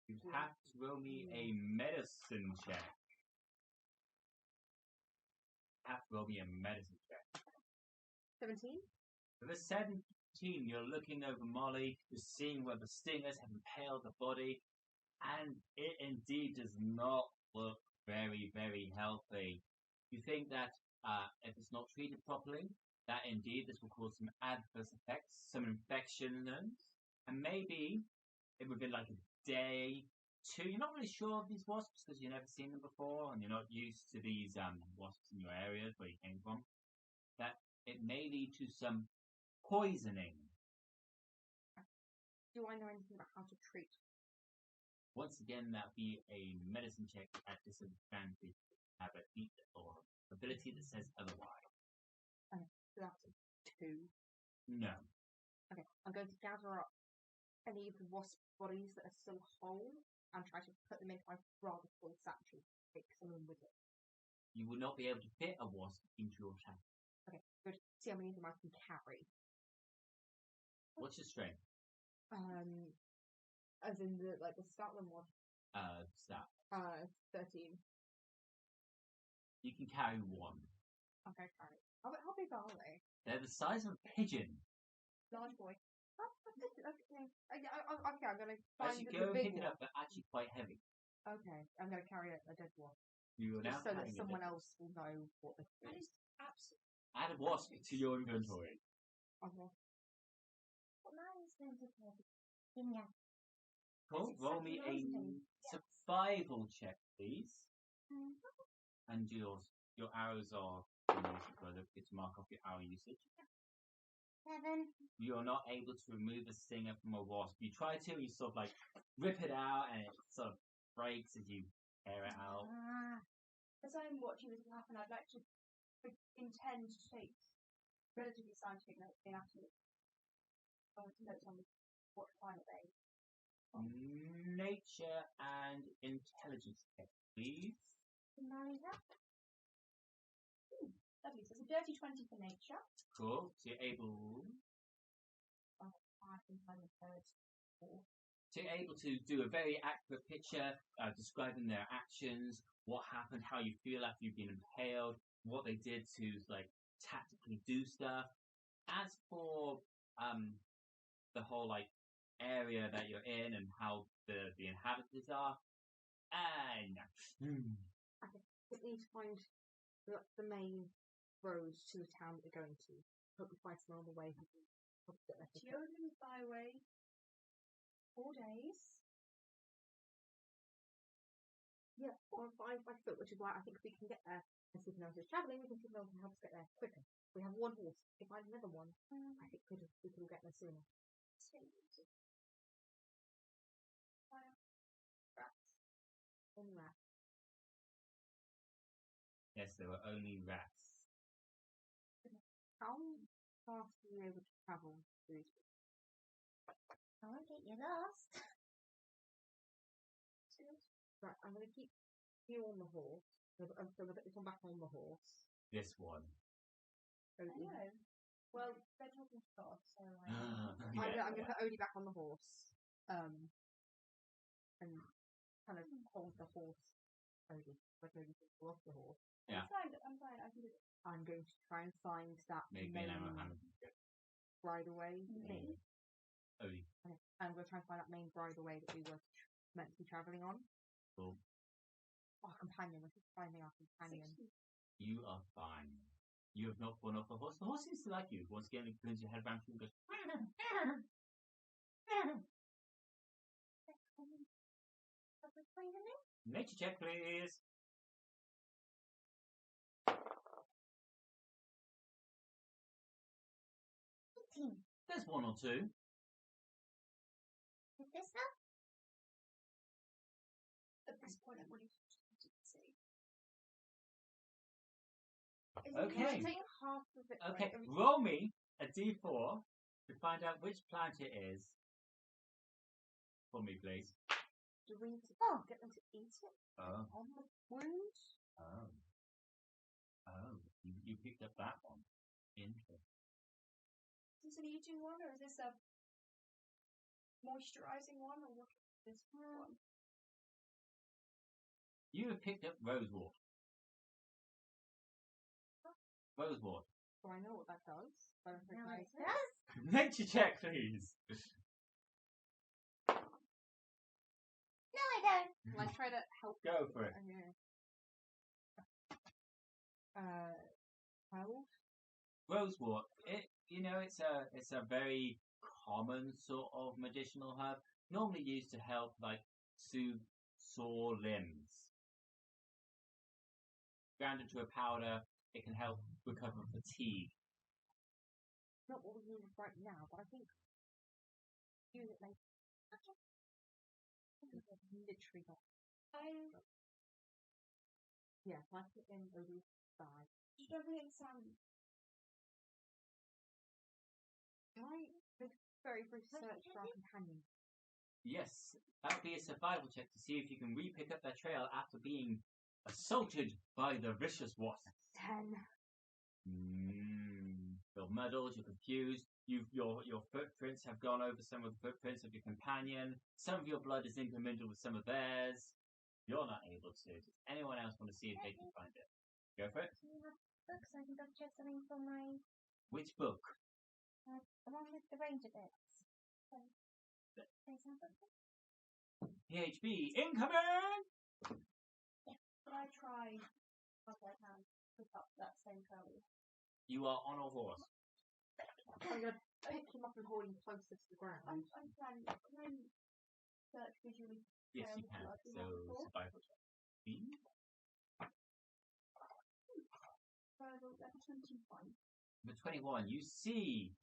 You have to roll me a medicine check. Have to roll me a medicine check. 17? With a 17, you're looking over Molly, you're seeing where the stingers have impaled the body, and it indeed does not look very, very healthy. You think that if it's not treated properly, that indeed this will cause some adverse effects, some infections, and maybe within like a day, 2, you're not really sure of these wasps because you've never seen them before and you're not used to these wasps in your areas where you came from, that it may lead to some poisoning. Do I know anything about how to treat? Once again, that would be a medicine check at disadvantage. Have a feat or ability that says otherwise. So that's a 2. No. Okay, I'm going to gather up any of the wasp bodies that are still whole and try to put them into my rather full satchel. Take some of them with it. You will not be able to fit a wasp into your satchel. Okay, good. See how many of them I can carry. What's your strength? As in the Scotland one. Stat. 13. You can carry 1. Okay, carry. How big are they? They're the size of a pigeon. Large boy. Okay, I'm going to find As you the go and big pick it one. up, they're actually quite heavy. Okay, I'm going to carry a dead one. You are now Just so that carrying someone else will know what this That is. is absolutely... Add a wasp to your inventory. Okay. What mine is going to be? Yeah. Cool. That's Roll me a exactly what I was survival check, please. Mhm. And your arrows are it's mark off your arrow usage. 7. You're not able to remove a stinger from a wasp. You try to, you sort of like rip it out, and it sort of breaks as you tear it out. As I'm watching this happen, I'd like to intend to take relatively scientific notes in anatomy. Notes on what climate they... Nature and intelligence check, please. Lovely. Lovely. So it's a dirty 20 for nature. Cool. So you're able 5 and 5 and 3rd, 4. So you're able to do a very accurate picture, describing their actions, what happened, how you feel after you've been impaled, what they did to like tactically do stuff. As for the whole like area that you're in and how the inhabitants are, no. I think we need to find the main roads to the town that we're going to. Hope we find someone on the way who can help us get there. Geoden Byway. 4 days. Yeah, on 5 by foot, which is why I think we can get there. And see if no one's travelling, we can see if no one can help us get there quicker. We have one horse. If I had another one, I think we could all get there sooner. Rats. Only rats. Yes, there were only rats. How fast are you able to travel through these? I won't get you lost. Right, I'm going to keep you on the horse. So I'm going to put this one back on the horse. This one. I know. Well, they're talking to God, so I'm going to put Odie back on the horse. And kind of hold the horse. Odie. Like Odie can fall off the horse. Yeah. I'm fine. I can do it. I'm going to try and find that Maybe main an Hamilton. bridleway thing. Odie. Okay. I'm going to try and find that main bridleway that we were meant to be travelling on. Cool. Our companion. We're just finding our companion. You are fine. You have not fallen off the horse. The horse seems to like you. Once again, it turns your head around and goes. Nature check, please. 18. There's one or two. Is this stuff? At this point, I'm really interested to see. Okay. Take half of it. Okay, Right? roll me a d4 to find out which plant it is. For me, please. Do we need to get them to eat it Oh. on the wound? Oh. Oh. You picked up that one. Interesting. Is this an eating one, or is this a moisturizing one, or what is this one? You have picked up rosewort. Rosewort. Do I know what that does? No, it does. Nature check, please. No, I don't. Will I try to help? Go for it. Okay. 12. Rosewort. It's a very common sort of medicinal herb. Normally used to help like soothe sore limbs. Ground into a powder, it can help recover fatigue. Not what we need right now, but I think use it later. Literally not. Yeah, like it in Odie's side. Just everything sound. Can I make a very brief search for our companion? Yes, that would be a survival check to see if you can re-pick up their trail after being assaulted by the vicious wasp. 10. You're muddled, you're confused. Your footprints have gone over some of the footprints of your companion. Some of your blood is intermingled with some of theirs. You're not able to. Does anyone else want to see if they can find it? Go for it. Do you have books? I can double check something for my. Which book? The one with the ranger bits. There's no book. PHB incoming! Can I try my right hand pick up that same curly? You are on a horse. I'm going to pick him up and hold him closer to the ground. I'm planning. Can I search visually? Yes, you can. So, survival check. That's 21. Number 21, you see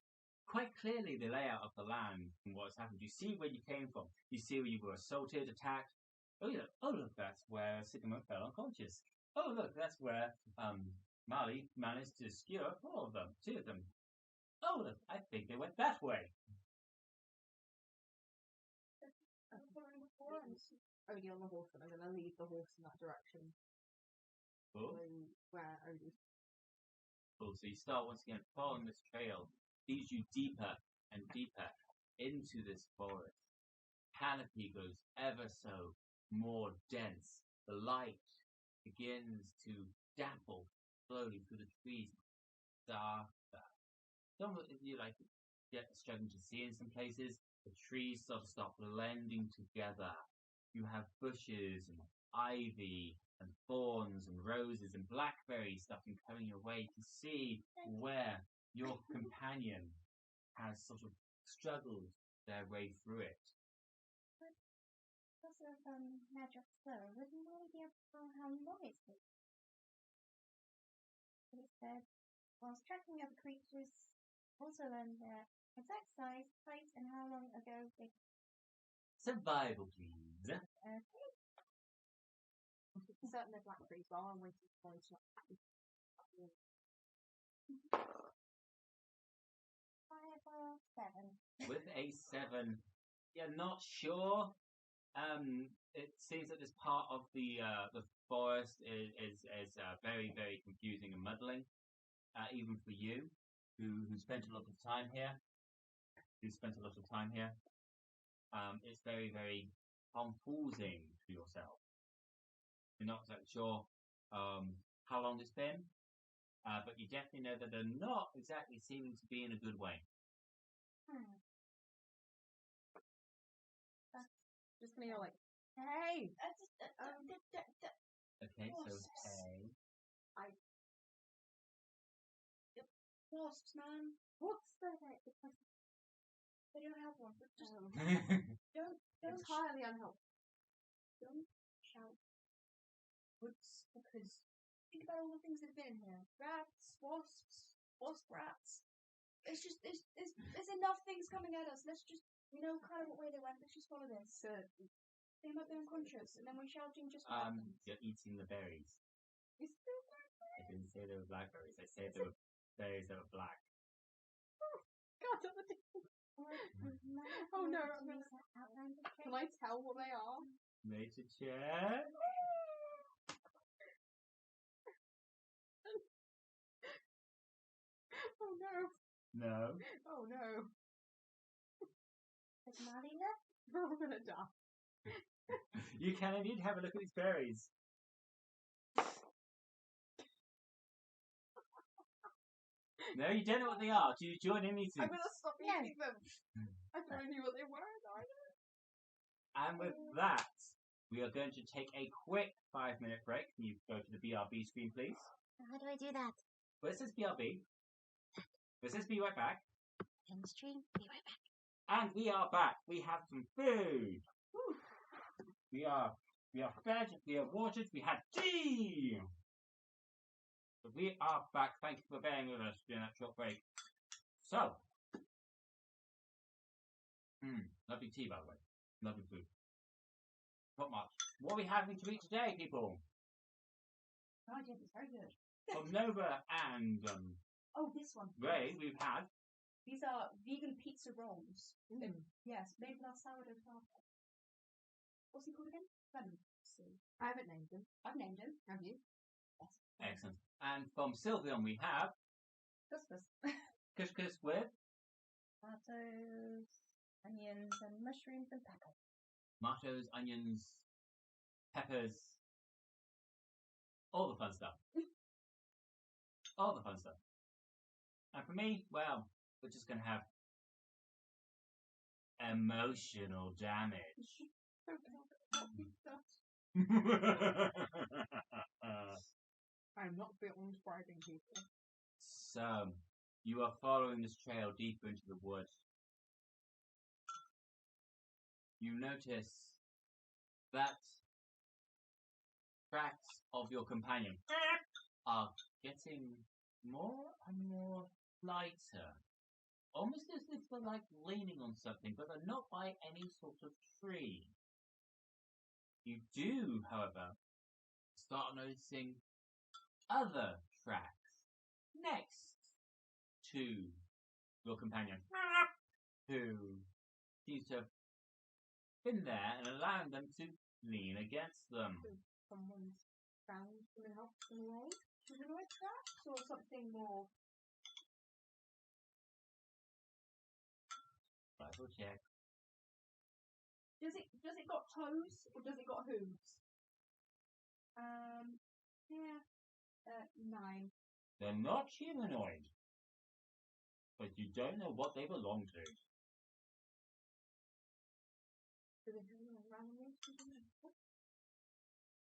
quite clearly the layout of the land and what's happened. You see where you came from. You see where you were assaulted, attacked. Oh, yeah. Oh, look, that's where Sigma fell unconscious. Oh, look, that's where Mali managed to skewer 2 of them. Oh, look, I think they went that way. Odie on the horse, and I'm going to lead the horse in that direction. Oh. Where Odie. Cool. So you start once again following this trail, leads you deeper and deeper into this forest. canopy goes ever so more dense. The light begins to dapple slowly through the trees, darker. Some of you like struggling to see in some places. The trees sort of start blending together. You have bushes and ivy and thorns and roses and blackberries starting coming your way to see where your companion has sort of struggled their way through it. Because of magic flow, wouldn't we be able to tell how long it's been? It said, whilst tracking other creatures, also learn their exact size, height, and how long ago they... Survival, please. Okay. Certain they're blackberries while I'm waiting for it to not happen. 5 or 7. With a 7, you're not sure. It seems that this part of the forest is very, very confusing and muddling, even for you, who spent a lot of time here. It's very, very confusing to yourself. You're not exactly sure how long it's been, but you definitely know that they're not exactly seeming to be in a good way. Just gonna go like, hey! Okay, so hey. Wasps, man. What's the They don't have one. But just don't entirely unhelpful. Don't shout woods, because think about all the things that have been in here. Rats, wasp rats. It's just there's enough things coming at us. Let's just kind of what way they went. Let's just follow this. They might be unconscious, and then we're shouting just you're eating the berries. You still I didn't say they were blackberries. I said they were berries that were black. God, oh no, can I tell what they are? Nature check. Oh no. No. Oh no. Does not enough? I'm gonna die. You can indeed have a look at these berries. No, you don't know what they are. Do you join in eating? I'm gonna stop eating them. I thought I knew what they were. And with that, we are going to take a quick 5-minute break. Can you go to the BRB screen, please? How do I do that? Where says BRB? Where says be right back? End stream. Be right back. And we are back. We have some food. Whew. We are fed. We are watered. We had tea. But we are back. Thank you for bearing with us during that short break. So, lovely tea, by the way. Lovely food. Not much. What are we having to eat today, people? No idea. It's very good. From Nova and This one. Ray, we've had. These are vegan pizza rolls. Yes, made with our sourdough starter. What's he called again? Lemon. I haven't named him. I've named him. Have you? Yes. Excellent. And from Sylveon, we have Couscous. couscous with Tomatoes, onions, and mushrooms and peppers. tomatoes, onions, peppers, all the fun stuff. All the fun stuff. And for me, well, we're just going to have emotional damage. I'm not big on bribing people. So, you are following this trail deeper into the woods. You notice that tracks of your companion are getting more and more lighter. Almost as if they're like leaning on something, but they're not by any sort of tree. You do, however, start noticing other tracks next to your companion, who seems to have been there and allowing them to lean against them. Someone's found them and helped them away. Humanoid tracks or something more? Rifle check. Does it got toes or does it got hooves? Yeah. 9. They're not humanoid, but you don't know what they belong to. Do they have any animals?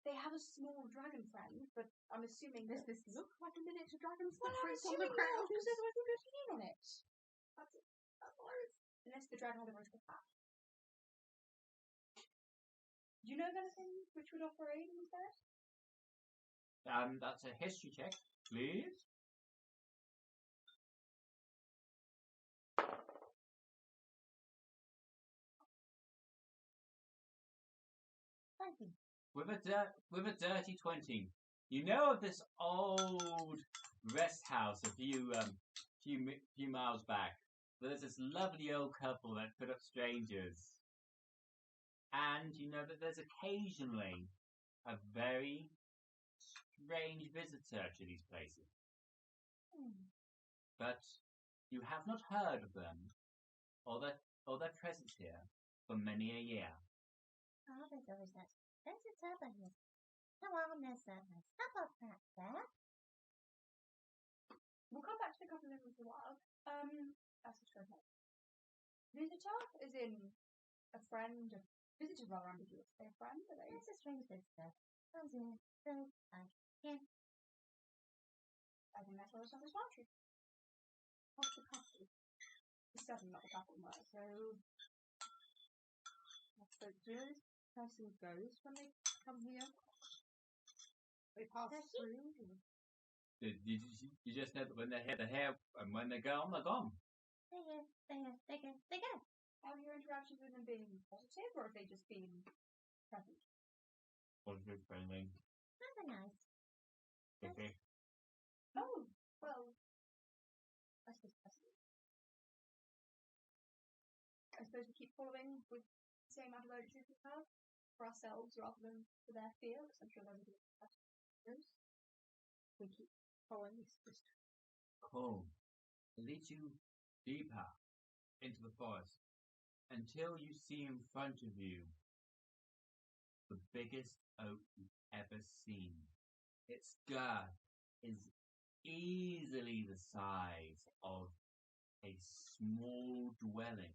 They have a small dragon friend, but I'm assuming Does that this look like a miniature dragon well, I'm footprint on the assuming ground? because there wasn't a skin on it. That's all I was. Unless the dragon had a roast hat. Do you know of anything which would offer aid instead? That's a history check, please. With a dirty 20, you know of this old rest house a few miles back. There's this lovely old couple that put up strangers, and you know that there's occasionally a very strange visitor to these places. But you have not heard of them or their presence here for many a year. Oh, there's always that. There's a turbo here. Come on, there's a couple perhaps there. We'll come back to the couple in a little while. That's a straight up. Visitor is in a friend. Visitor's rather ambiguous. Are they a friend? Are they? There's a strange visitor. Comes in, so I can. I think that's what it's self-explanatory. What's the couple? It's certainly not the couple, no. So, Do you know this person goes when they come here? They pass through? You just know that when they're here, and when they're gone, they're gone. They go. have your interactions with them been positive, or have they just been present? Positive, friendly. Rather nice. Okay. Oh, well, I suppose we keep following with the same amount of urgency we have for ourselves rather than for their fear, because I'm sure there's a bit of questions. We keep following this just Cool. It leads you deeper into the forest until you see in front of you the biggest oak you've ever seen. Its girth is easily the size of a small dwelling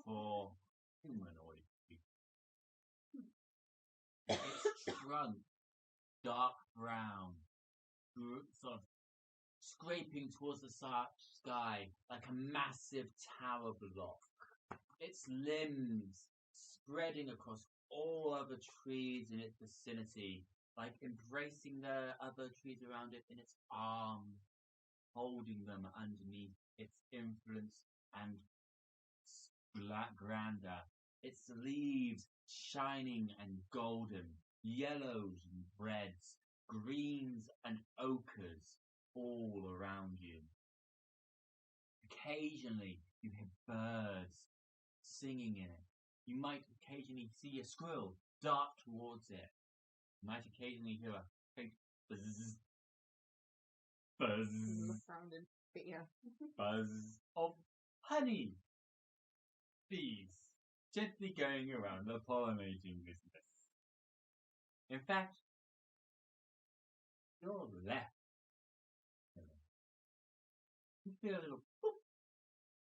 for humanoid people. Its trunk, dark brown, sort of scraping towards the sky like a massive tower block. Its limbs spreading across all other trees in its vicinity, like embracing the other trees around it in its arms, holding them underneath its influence and grandeur. Its leaves shining and golden, yellows and reds, greens and ochres all around you. Occasionally you hear birds singing in it. You might occasionally see a squirrel dart towards it. You might occasionally hear a faint buzz, buzz, around in fear. buzz of honey bees gently going around the pollinating business. In fact, you're left. You feel a little boop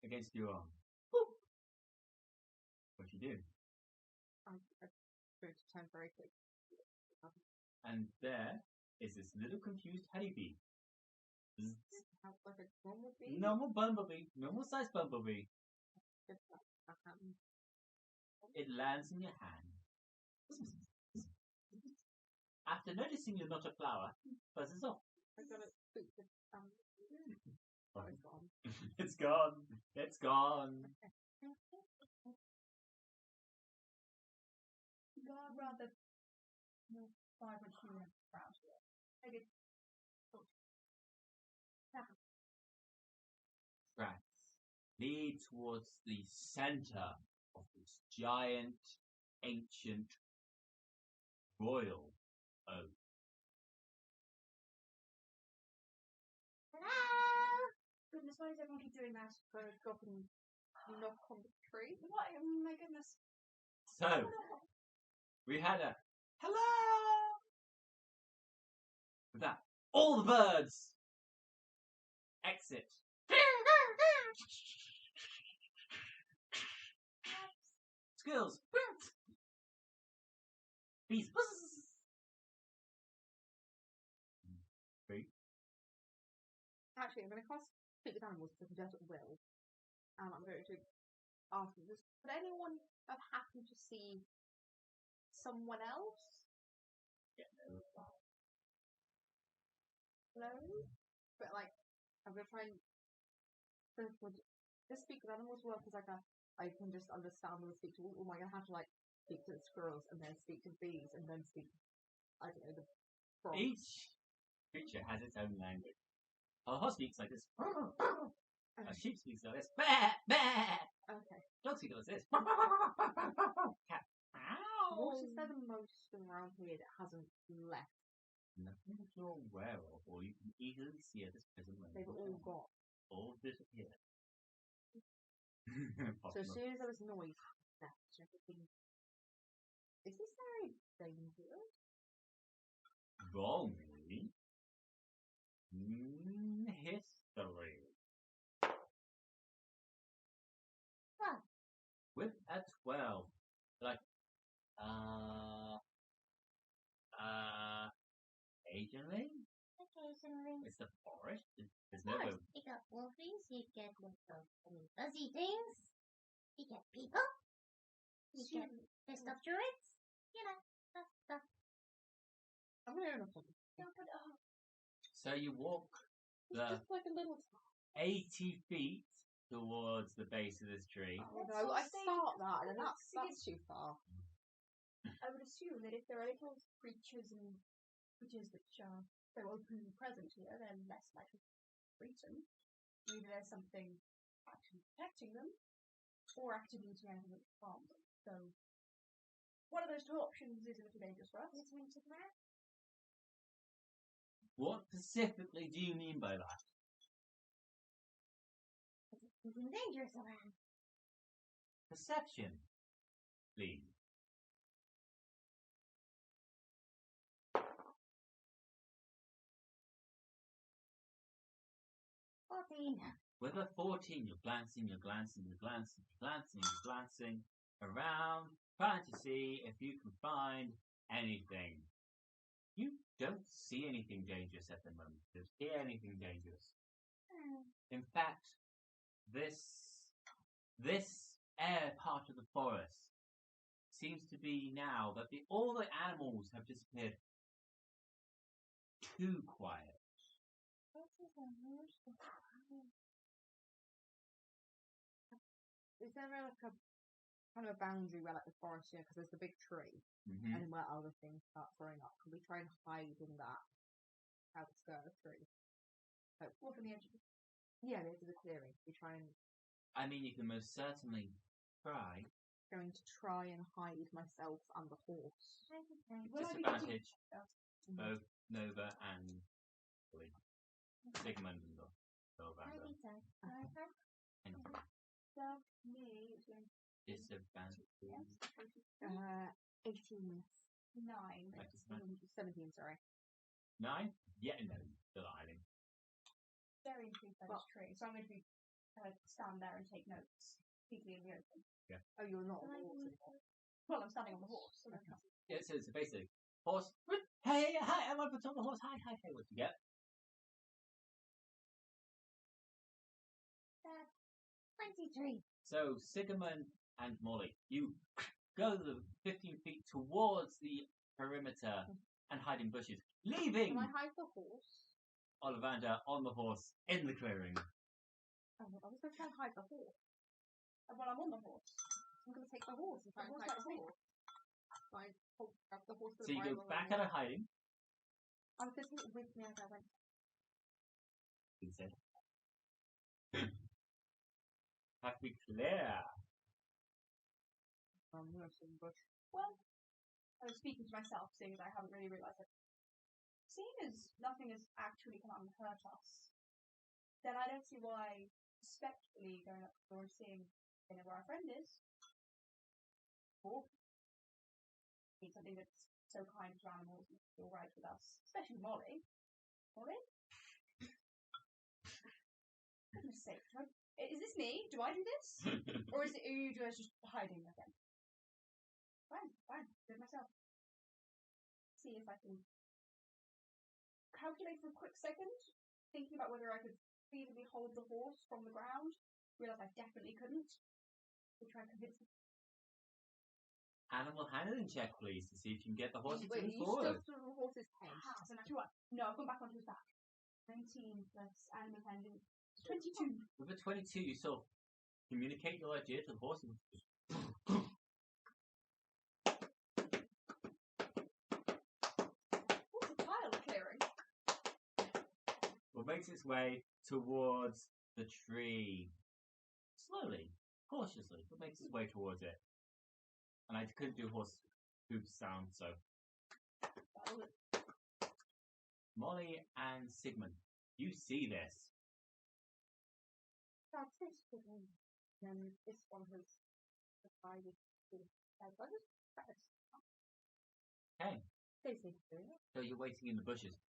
against your arm. Boop. What you do? I'm going to turn very quick. And there is this little confused honeybee. Like a normal bee? Normal bumblebee, normal sized bumblebee. It lands in your hand. After noticing you're not a flower, buzzes off. I got it. Oh, it's gone. It's gone. It's gone. You are rather more vibrant human around here. Maybe. Tracks lead towards the center of this giant, ancient, royal oak. Hello? Goodness, why does everyone keep doing that? So I go up and knock on the tree. Why? Oh my goodness. So, we had a hello! With that, all the birds exit. Skills. Bees. Actually, I'm going to cast Speak with Animals because I can do it at will. And I'm going to ask them, would anyone have happened to see someone else? Yeah, no. No? But, like, I'm going to try and... Would this Speak with Animals work as like a... I can just understand and speak to... Or am I going to have to, like, speak to the squirrels and then speak to the bees and then speak... I don't know, the frogs. Each creature has its own language. A horse speaks like this. A sheep speaks like this. Okay. Dog speaks like this. Cat. What is there the most around here that hasn't left? Nothing that you're aware of, or you can easily see at this present moment. They've all got. All disappeared. So as soon as there was noise, that's everything. Is this very dangerous? Roll me. History. Well, With a 12. Like, occasionally? occasionally. It's the forest. There's Of no course, you get wolfies, you get little fuzzy things, you get people, you get pissed off druids, you know, stuff. I'm going to put it. So you walk It's the just like a little. 80 feet towards the base of this tree. Oh no, I start that, and that's too far. I would assume that if there are little creatures and creatures which are so openly present here, they're less likely to treat them. Either there's something actually protecting them, or actively doing anything which harms them. So, one of those two options is a little dangerous for us. Return to that. What specifically do you mean by that? Something dangerous around. Perception, please. With a 14, you're glancing around, trying to see if you can find anything. You don't see anything dangerous at the moment. You don't hear anything dangerous. In fact, this air part of the forest seems to be now that all the animals have disappeared. Too quiet. Is there like a kind of a boundary where like the forest here, because there's the big tree, Mm-hmm. and then where other things start throwing up? Can we try and hide in that outskirt of tree? Like, What from the edge of the yeah, the edge of the clearing. We try and I mean, you can most certainly try. going to try and hide myself and the horse. Will I be Disadvantage. Mhm. Both Nova and Sigmund and Nova. me, it's going Disadvantage. to 18 miss. 9. 17, sorry. 9? Yeah, no, still hiding. Very intrigued by this tree, so I'm going to be stand there and take notes, completely in the open. Oh, you're not on the horse anymore. Well, I'm standing on the horse. So Yeah, so basically, horse. Hey, hi, I'm up on the horse. Hi, what'd you get? 23. So, Sigmund and Molly, you go the 15 feet towards the perimeter and hide in bushes, leaving Can I hide the horse? Ollivander on the horse in the clearing. Oh, I was going to try and hide the horse. well, I'm on the horse. I'm going to take the horse and try and What's hide that the say? horse. Grab the horse. So you go back out of hiding. I was going to take it with me as I went. He said. Have to be clear. Bush. Well, I was speaking to myself, seeing as I haven't really realised it. Seeing as nothing has actually come out and hurt us, then I don't see why respectfully going up the door and seeing where our friend is. Or need something that's so kind to animals and feel right with us, especially Molly. Molly? Goodness sake, is this me? Do I do this? Or are you guys just hiding again? Fine, do it myself. See if I can calculate for a quick second, thinking about whether I could feasibly hold the horse from the ground. Realize I definitely couldn't. We'll try and convince him. Animal handling check, please, to see if you can get the horse to Wait, move you forward. still the horse's head. So natural one. No, I've gone back onto his back. 19 plus animal handling. 22. With a 22, you sort of communicate your idea to the horse and What's the tile clearing? well, makes its way towards the tree. Slowly, cautiously, but makes its way towards it. And I couldn't do horse hoof sound, so. Molly and Sigmund, you see this. That's this one. And this one has decided to Okay, Stacey doing it. so you're waiting in the bushes.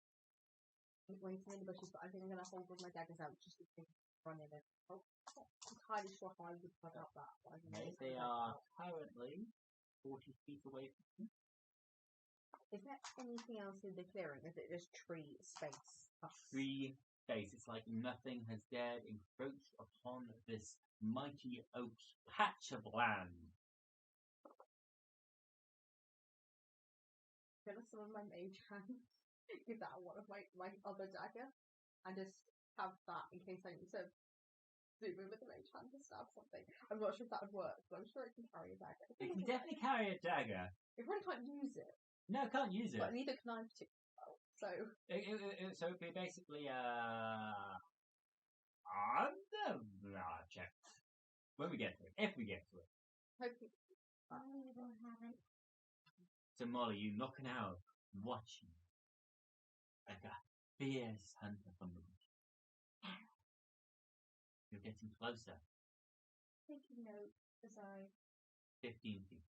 I'm waiting in the bushes, but I think I'm going to hold with my daggers out just to run in it. I'm not entirely sure how I would put up that. But I don't know. Okay, they are currently 40 feet away from you. Is there anything else in the clearing? Is it just tree space? Tree space. It's like nothing has dared encroach upon this mighty oak patch of land. I'm going to summon my mage hand, give that one of my other dagger, and just have that in case I need to zoom in with the mage hand to stab something. I'm not sure if that would work, but I'm sure it can carry a dagger. It can definitely carry a dagger. It probably can't use it. No, can't use it. But neither can I particularly well, so... So it'd be basically check. When we get to it. If we get to it. Hopefully... We will have it. So Molly, you knocking out, watching. Like a fierce hunter from the bush. You're getting closer. Taking note as I 15 feet.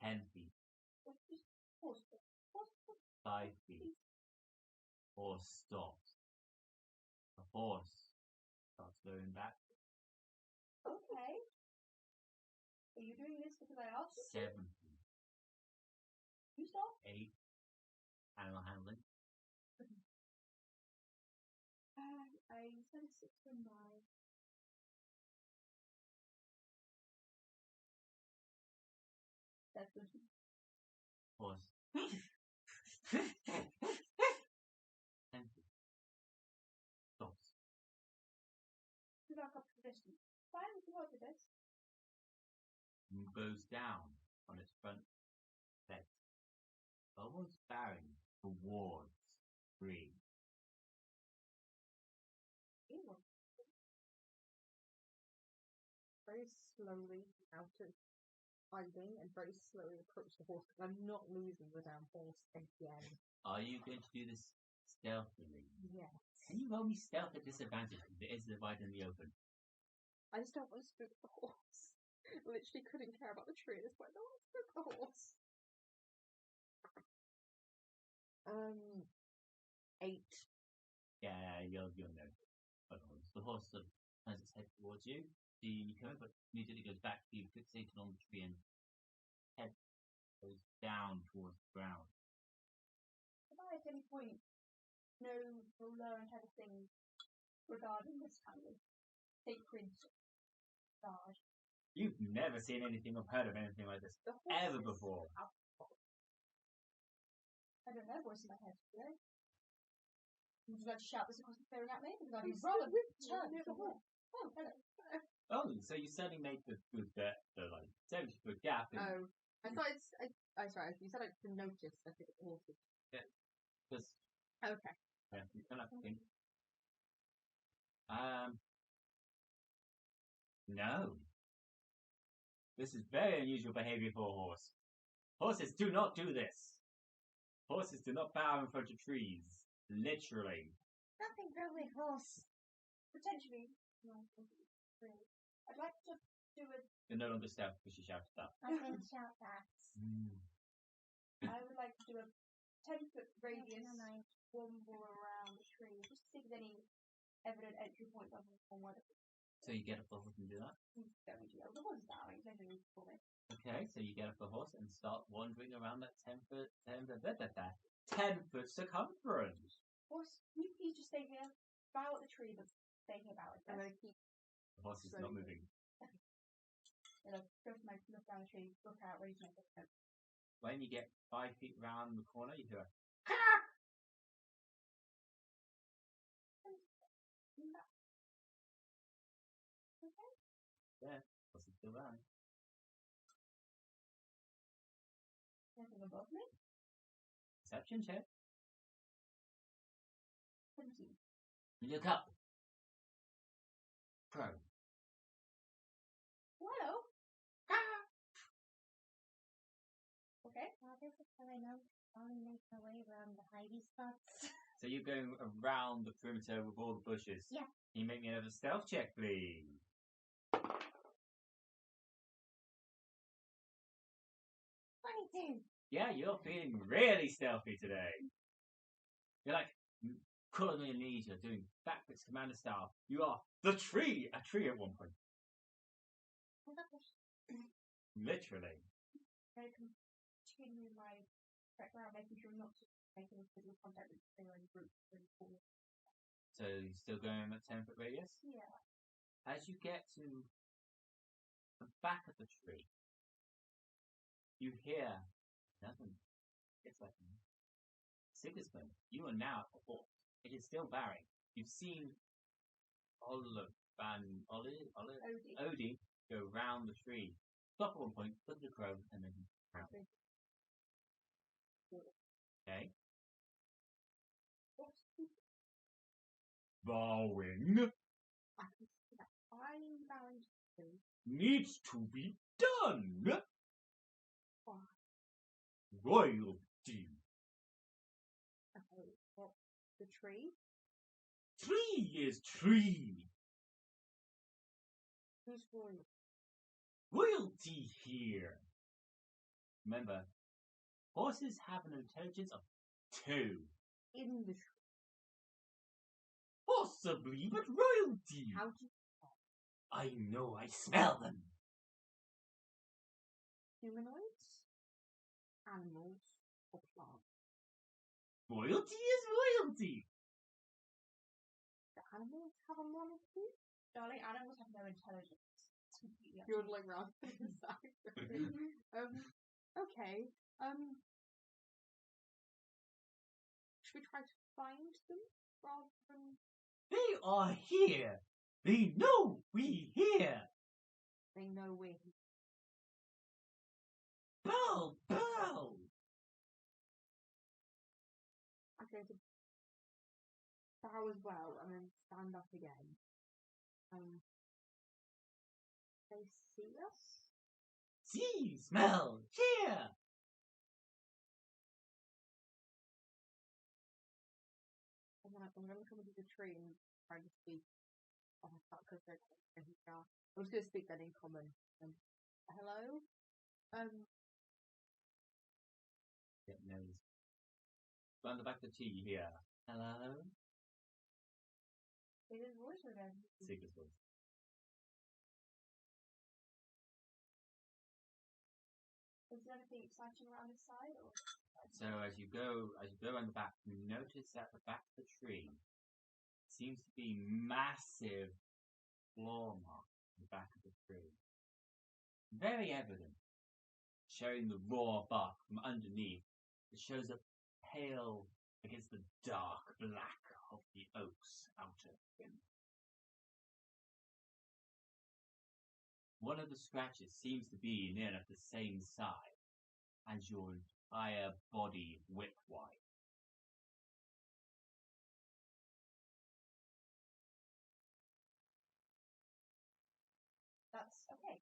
10 feet. 5 feet. Horse stops. The horse starts going back. Okay. Are you doing this because I asked you? 7 feet. You stop? 8. Animal handling. I said 6 and 9. That's good. Horse. 10 feet. Stops. We back up to the distance. Fine, we can work with this. Goes down on its front legs. Almost bowing towards tree. Very slowly out of hiding and very slowly approach the horse because I'm not losing the damn horse again. Are you going to do this stealthily? Yes. Can you roll me stealth at disadvantage because it is right in the open? I just don't want to spook the horse. Literally couldn't care about the tree at this point. I don't want to spook the horse. 8. Yeah, you'll know. The horse sort of turns its head towards you. You come in, but immediately goes back to you, fixated on the tree, and head goes down towards the ground. Have I at any point know or learned anything regarding this kind of sacred guard? You've never seen anything or heard of anything like this ever before. I don't know, voice in my head. Really? Would you like to shout this across the clearing at me? Because I'd be rather near the wall. Oh, hello. Oh, so you suddenly made the like 70-foot gap. Oh, I thought it's. Sorry, you said I didn't notice. I think the horses. Because Okay. yeah, you kind of think. No. This is very unusual behavior for a horse. Horses do not do this. Horses do not bow in front of trees. Literally. Nothing wrong with horse. Potentially. No, really. I'd like to do a... You're no longer stealth because you shouted that. I didn't shout that. I would like to do a 10-foot radius, nice. one more around the tree, just to see if there's any evident entry points on where the So you get off the horse and do that? going to go. The horse is down, it's only for me. Okay, so you get off the horse and start wandering around that 10-foot circumference. Horse, can you please just stay here? Bow at the tree, but stay here, bow at I'm it. going to keep. The horse is not moving. Go for my look down the tree, look out, ready to make a note. When you get 5 feet round the corner, you hear a horse is still around. Nothing above me. Perception check. 17. You look up. Crow. Hello. Okay. This is how I know I'll make my way around the hidey spots. So you're going around the perimeter with all the bushes. Yeah. Can you make me another stealth check, please? 22. Yeah, you're feeling really stealthy today. You're like crawling on your knees, you're doing backwards commander style. You are a tree at one point. Literally. I continue my trek around, making sure not to make any physical contact with the own group. So you're still going at 10-foot radius? Yeah. As you get to the back of the tree, you hear nothing. It's like Sigismund, you are now at the horse. It is still Barry. You've seen Odie go round the tree. Stop at one point, look at the crow, and then round. Okay. Bowing I can see that I'm bowing to needs to be done. Why? Royalty. Okay, what? The tree? Tree is tree. Who's royal? Royalty here. Remember, horses have an intelligence of 2. In the tree. Possibly, but royalty. How do you I know, I smell them. humanoids? Animals? Or plants? Royalty is royalty. Do animals have a monarchy? Darling, animals have no intelligence. It's completely up to You're you. like round. Exactly. Okay. Should we try to find them rather than They are here. They know we here. they know we're here? Bow, bow. I'm going to bow as well and then stand up again. They see us? See, smell, hear. And then I'm going to come into the tree and try to speak. Oh, I can't because they're I'm just going to speak then in common. Hello? Get nose. Round the back of the tree here. Hello. It is voice again. Sigur's voice. Is there anything exciting around this side? Or? So as you go around the back, you notice at the back of the tree seems to be massive claw marks on the back of the tree. Very evident, showing the raw bark from underneath. It shows up pale against the dark black of the oak's outer skin. One of the scratches seems to be near enough the same size as your entire body width-wise. That's okay.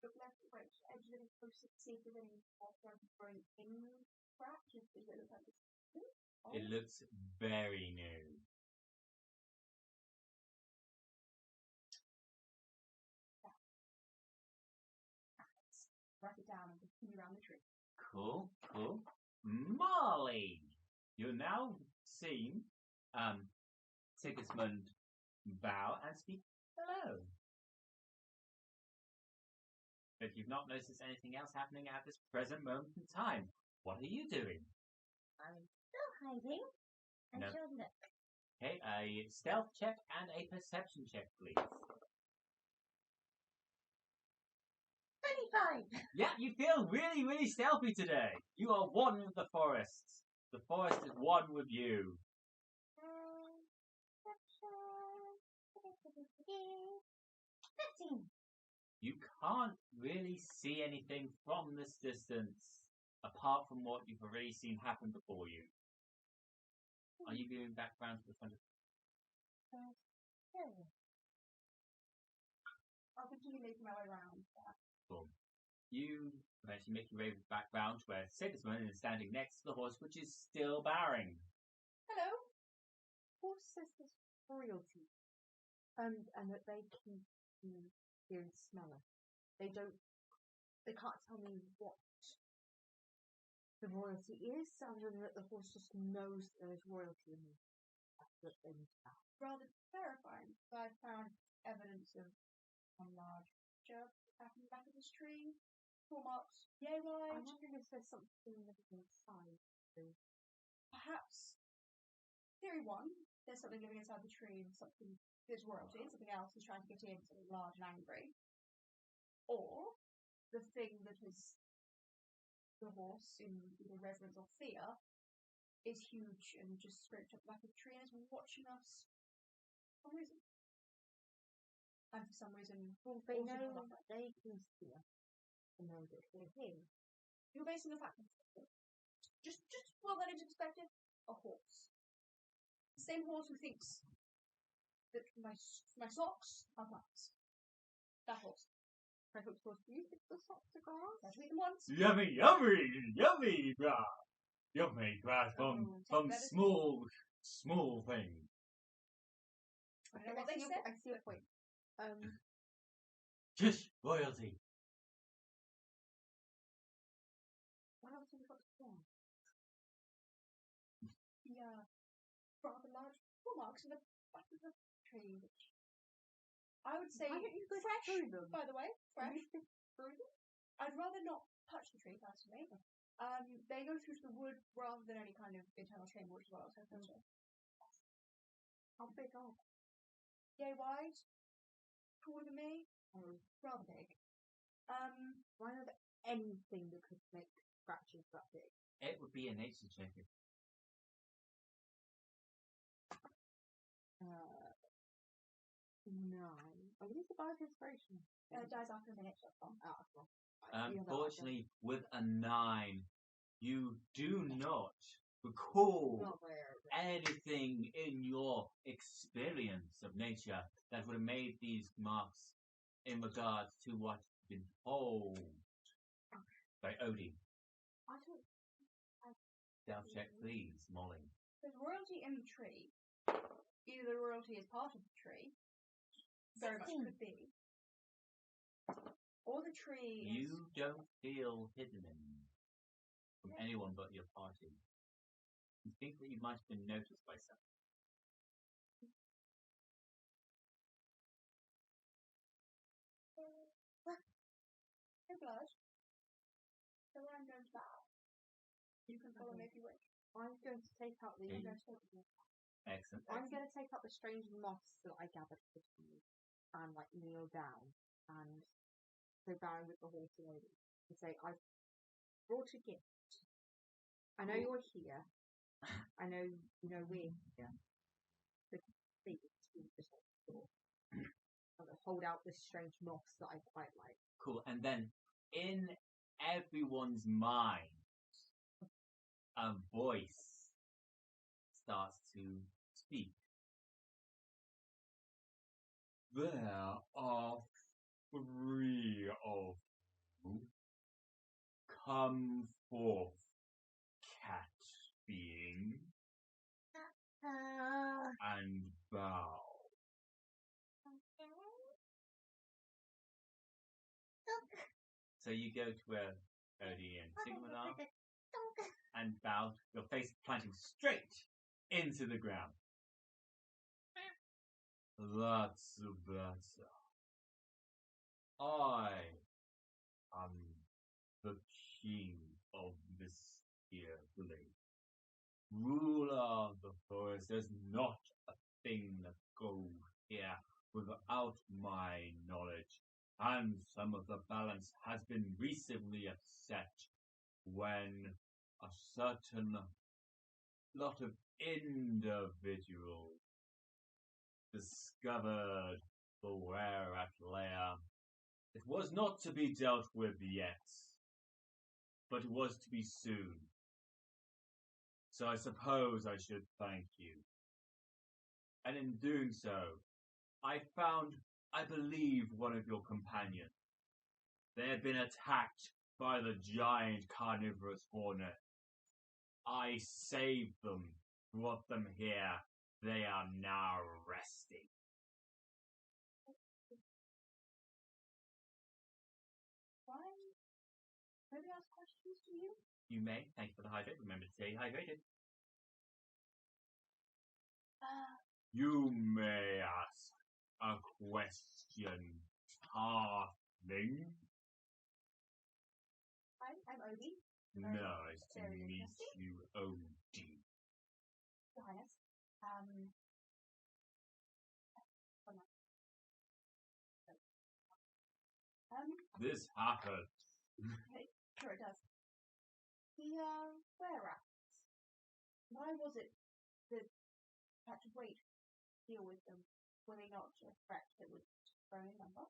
Look left, right, edge a little closer to see if there's any growing in scratch. Does it look like this? It looks very new. write it down and continue around the tree. Cool. Molly, you're now seeing Sigismund bow and speak hello. But you've not noticed anything else happening at this present moment in time. What are you doing? I'm still hiding. I No. shall look. Okay, a stealth check and a perception check, please. 25! Yeah, you feel really, really stealthy today. You are one with the forest. The forest is one with you. 15! You can't really see anything from this distance, apart from what you've already seen happen before you. Are you going back round to the front of... I'll continue making my way around. Cool. You eventually make your way back round to where Sigismund is standing next to the horse, which is still bowing. Hello. Horse says there's royalty, and that they can hear and smell it. They can't tell me what the royalty is, other than that the horse just knows that there's royalty in them. That's what they need to have. Rather terrifying. I found evidence of a large creature back in the back of this tree. Claw marks, yay wide. I'm wondering if there's something living inside. Perhaps theory one, there's something living inside the tree and something there's royalty, and something else is trying to get in, something large and angry. Or the thing that is the horse in either reverence or fear is huge and just scraped up the back of the tree and is watching us for some reason. And for some reason, Well, they also know not that they can see us and know that we're here. you're basing the fact that just put that into perspective, a horse. The same horse who thinks that my socks are plants. That horse. I hope so. Do you think the socks are grass? I tweet them once. Yummy grass. Yummy grass from small things. I know what they said. I see a point. Just royalty. What else have we got to do? The rather large claw marks in the back of the tree, which I would say Why don't you go fresh, through them? by the way. Fresh. Can you think through them? I'd rather not touch the tree personally. They go through to the wood rather than any kind of internal chamber as well. So How big are they? yay wide, taller than me, rather big. Why not anything that could make scratches that big? It would be a nature check. 9. I'm going to survive inspiration. Dies after a minute, so that's fine. Well. Unfortunately, with a 9, you do not recall Not aware of it. anything in your experience of nature that would have made these marks in regards to what you've been told by Odie. I don't. Stealth check, please, Molly. There's royalty in the tree. Either the royalty is part of the tree, very much 16. could be, or the tree is... You don't feel hidden from anyone but your party. You think that you might have been noticed by someone. No blood. So I'm going to bow. You can follow me if you wish. I'm going to take out the. Okay. Excellent. I'm going to take out the strange moss that I gathered for me and kneel down and go bowing with the horse lady and say, I've brought a gift. I know you're here. I know we're here. So please, just hold out this strange moss that I quite like. Cool. And then in everyone's mind, a voice starts to speak. There are 3 of you. Come forth, cat being, and bow. So you go to where Odie and Sigmund are and bow, your face planting straight into the ground. That's better. I am the king of this here village. Ruler of the forest. There's not a thing that goes here without my knowledge. And some of the balance has been recently upset when a certain lot of individuals discovered the Were-Rat lair. It was not to be dealt with yet, but it was to be soon. So I suppose I should thank you. And in doing so, I found, I believe, one of your companions. They had been attacked by the giant carnivorous hornet. I saved them, brought them here. They are now resting. Why? Maybe ask questions to you? You may. Thank you for the hydrate. Remember to stay hydrated. You may ask a question, halfling. Hi, I'm Odie. Nice to Very meet interesting. you, Odie. Your Highness. This happened. Sure it does. The Were-Rats. Why was it that had to wait to deal with them? Were they not a threat that would grow in number?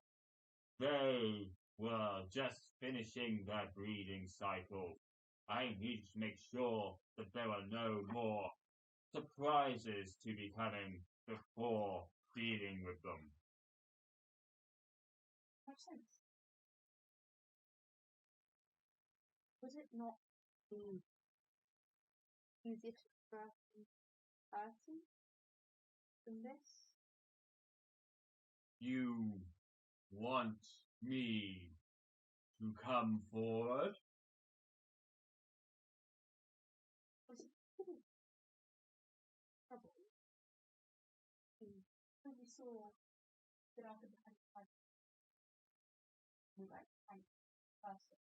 They were just finishing their breeding cycle. I needed to make sure that there were no more surprises to be coming before dealing with them. Makes sense. Was it not the easiest person than this? You want me to come forward? Was it trouble? When we saw that after the we like person.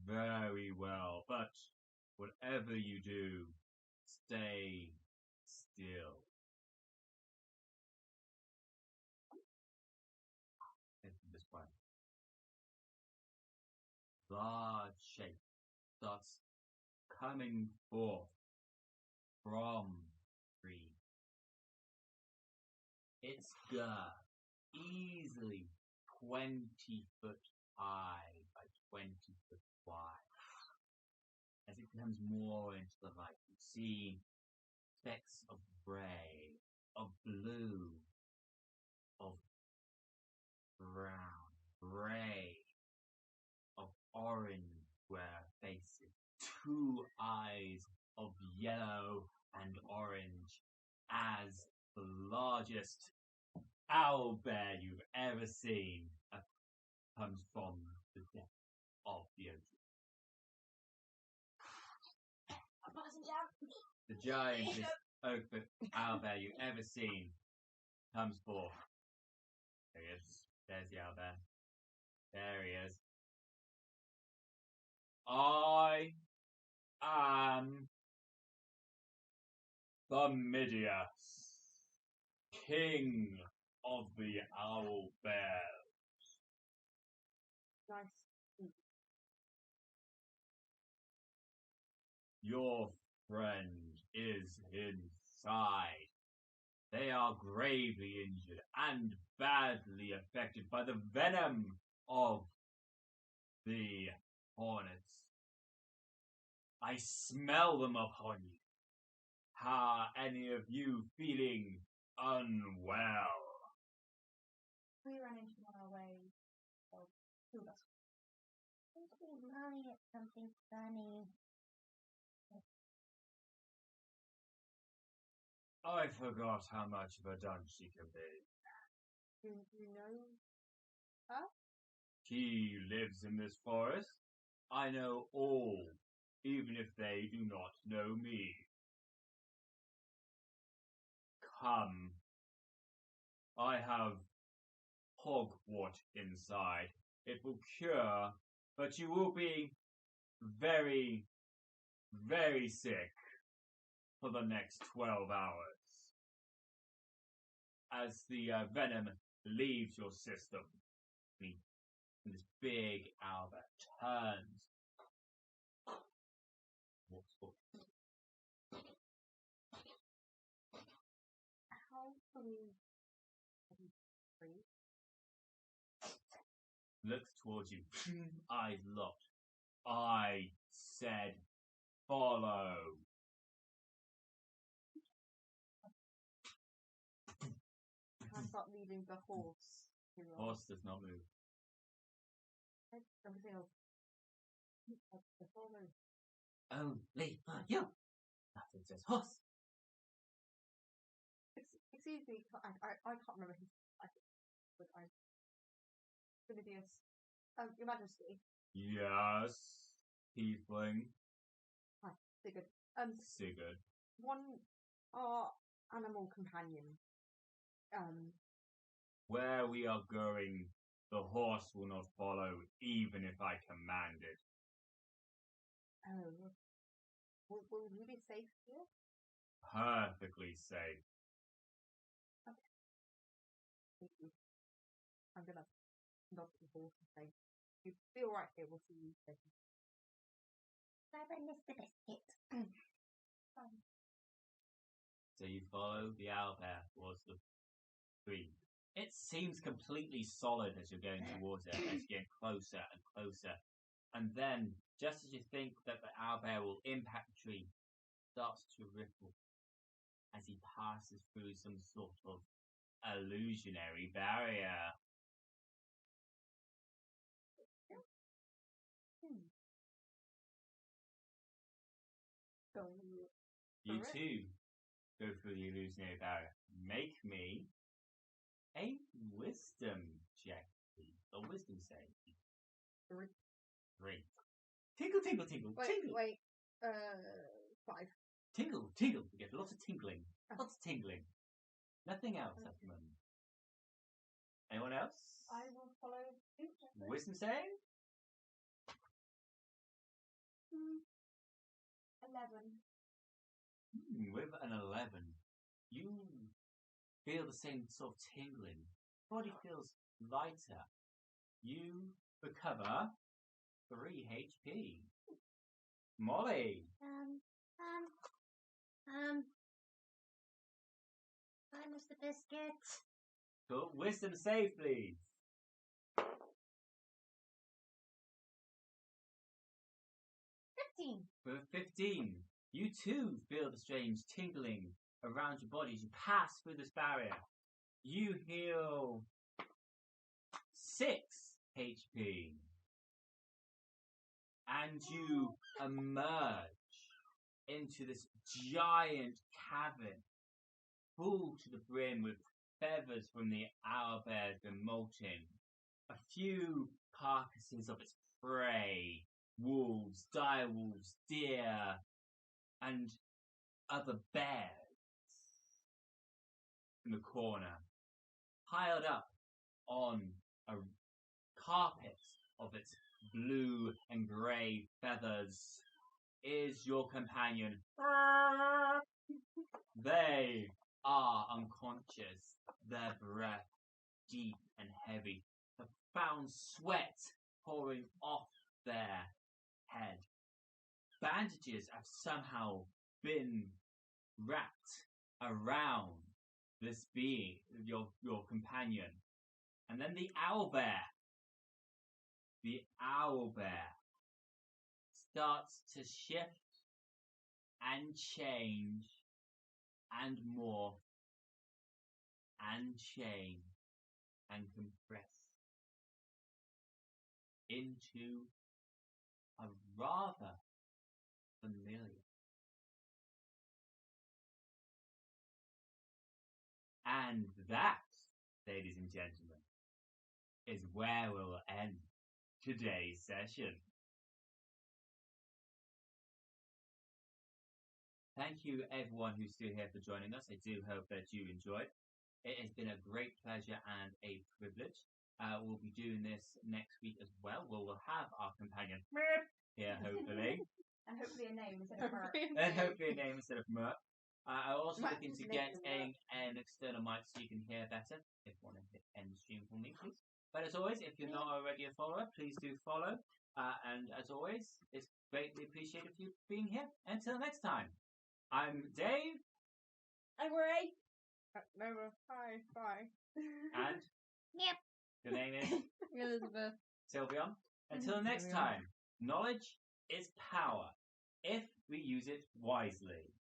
Very well, but whatever you do, stay still. This way. Large shape starts coming forth from the tree. Its girth easily 20 foot high by 20 foot wide. As it comes more into the light, you see specks of grey, of blue, of brown, grey, of orange where faces, 2 eyes of yellow and orange, as the largest owlbear you've ever seen comes from the depth of the ocean. The giantest owlbear you've ever seen comes forth. There he is. There's the owlbear. There he is. I am Thamidius, king of the owlbears. Nice. Your friend is inside. They are gravely injured and badly affected by the venom of the hornets. I smell them upon you. Are any of you feeling unwell? We ran into them on our way. Well, 2 of us. I think we might get something funny. I forgot how much of a dunce she can be. Do you know her? He lives in this forest. I know all, even if they do not know me. Come. I have hogwort inside. It will cure, but you will be very, very sick for the next 12 hours. As the venom leaves your system, and this big Albert turns. How can we breathe? Looks towards you, eyes locked. I said follow. Can I start leading the horse? Horse does not move. Everything else. The follow. Only for you. Nothing says horse. Excuse me, I can't remember his. But I. Phineas. Your Majesty. Yes, tiefling. Hi, Sigurd. Sigurd. Our animal companion. Where we are going, the horse will not follow, even if I command it. Oh. Will we be safe here? Perfectly safe. Okay. Thank you. I'm gonna nod to the horse and say, "You feel right here. We'll see you later." Grab a Mr. Biscuit. So you follow the owlbear towards the tree. It seems completely solid as you're going towards it, as you get closer and closer. And then, just as you think that the owlbear will impact the tree, starts to ripple as he passes through some sort of illusionary barrier. You too go through the illusionary barrier. Make me a wisdom check, please. A wisdom save. 3. 3. Tingle, tingle, tingle, tingle. Wait. 5. Tingle, tingle. You get lots of tingling. Lots of tingling. Nothing else at the moment. Anyone else? I will follow suit. Wisdom save? 11. With an 11, you feel the same sort of tingling. Body feels lighter. You recover 3 HP. Molly. Hi, Mr. Biscuit. Cool. Wisdom save, please. 15. With 15, you too feel the strange tingling around your body as you pass through this barrier. You heal 6 HP. And you emerge into this giant cavern, full to the brim with feathers from the owlbears been molting. A few carcasses of its prey, wolves, direwolves, deer, and other bears in the corner, piled up on a carpet of its blue and grey feathers, is your companion. They are unconscious, their breath deep and heavy, the profound sweat pouring off their head. Bandages have somehow been wrapped around this being, your companion. And then the owlbear starts to shift and change and morph and change and compress into a rather familiar. And that, ladies and gentlemen, is where we'll end today's session. Thank you, everyone who's still here, for joining us. I do hope that you enjoyed. It has been a great pleasure and a privilege. We'll be doing this next week as well, where we'll have our companion here, hopefully. And hopefully a name instead of Merc. And hopefully a name instead of Merc. I'm also Might looking to just make get them an external mic so you can hear better. If you want to hit end stream for me, please. But as always, if you're not already a follower, please do follow. And as always, it's greatly appreciated for you being here. Until next time, I'm Dave. I'm Ray. Nova. Hi. Bye. And Yep. your name is Elizabeth. Sylveon. Until next Sylveon. time, knowledge is power if we use it wisely.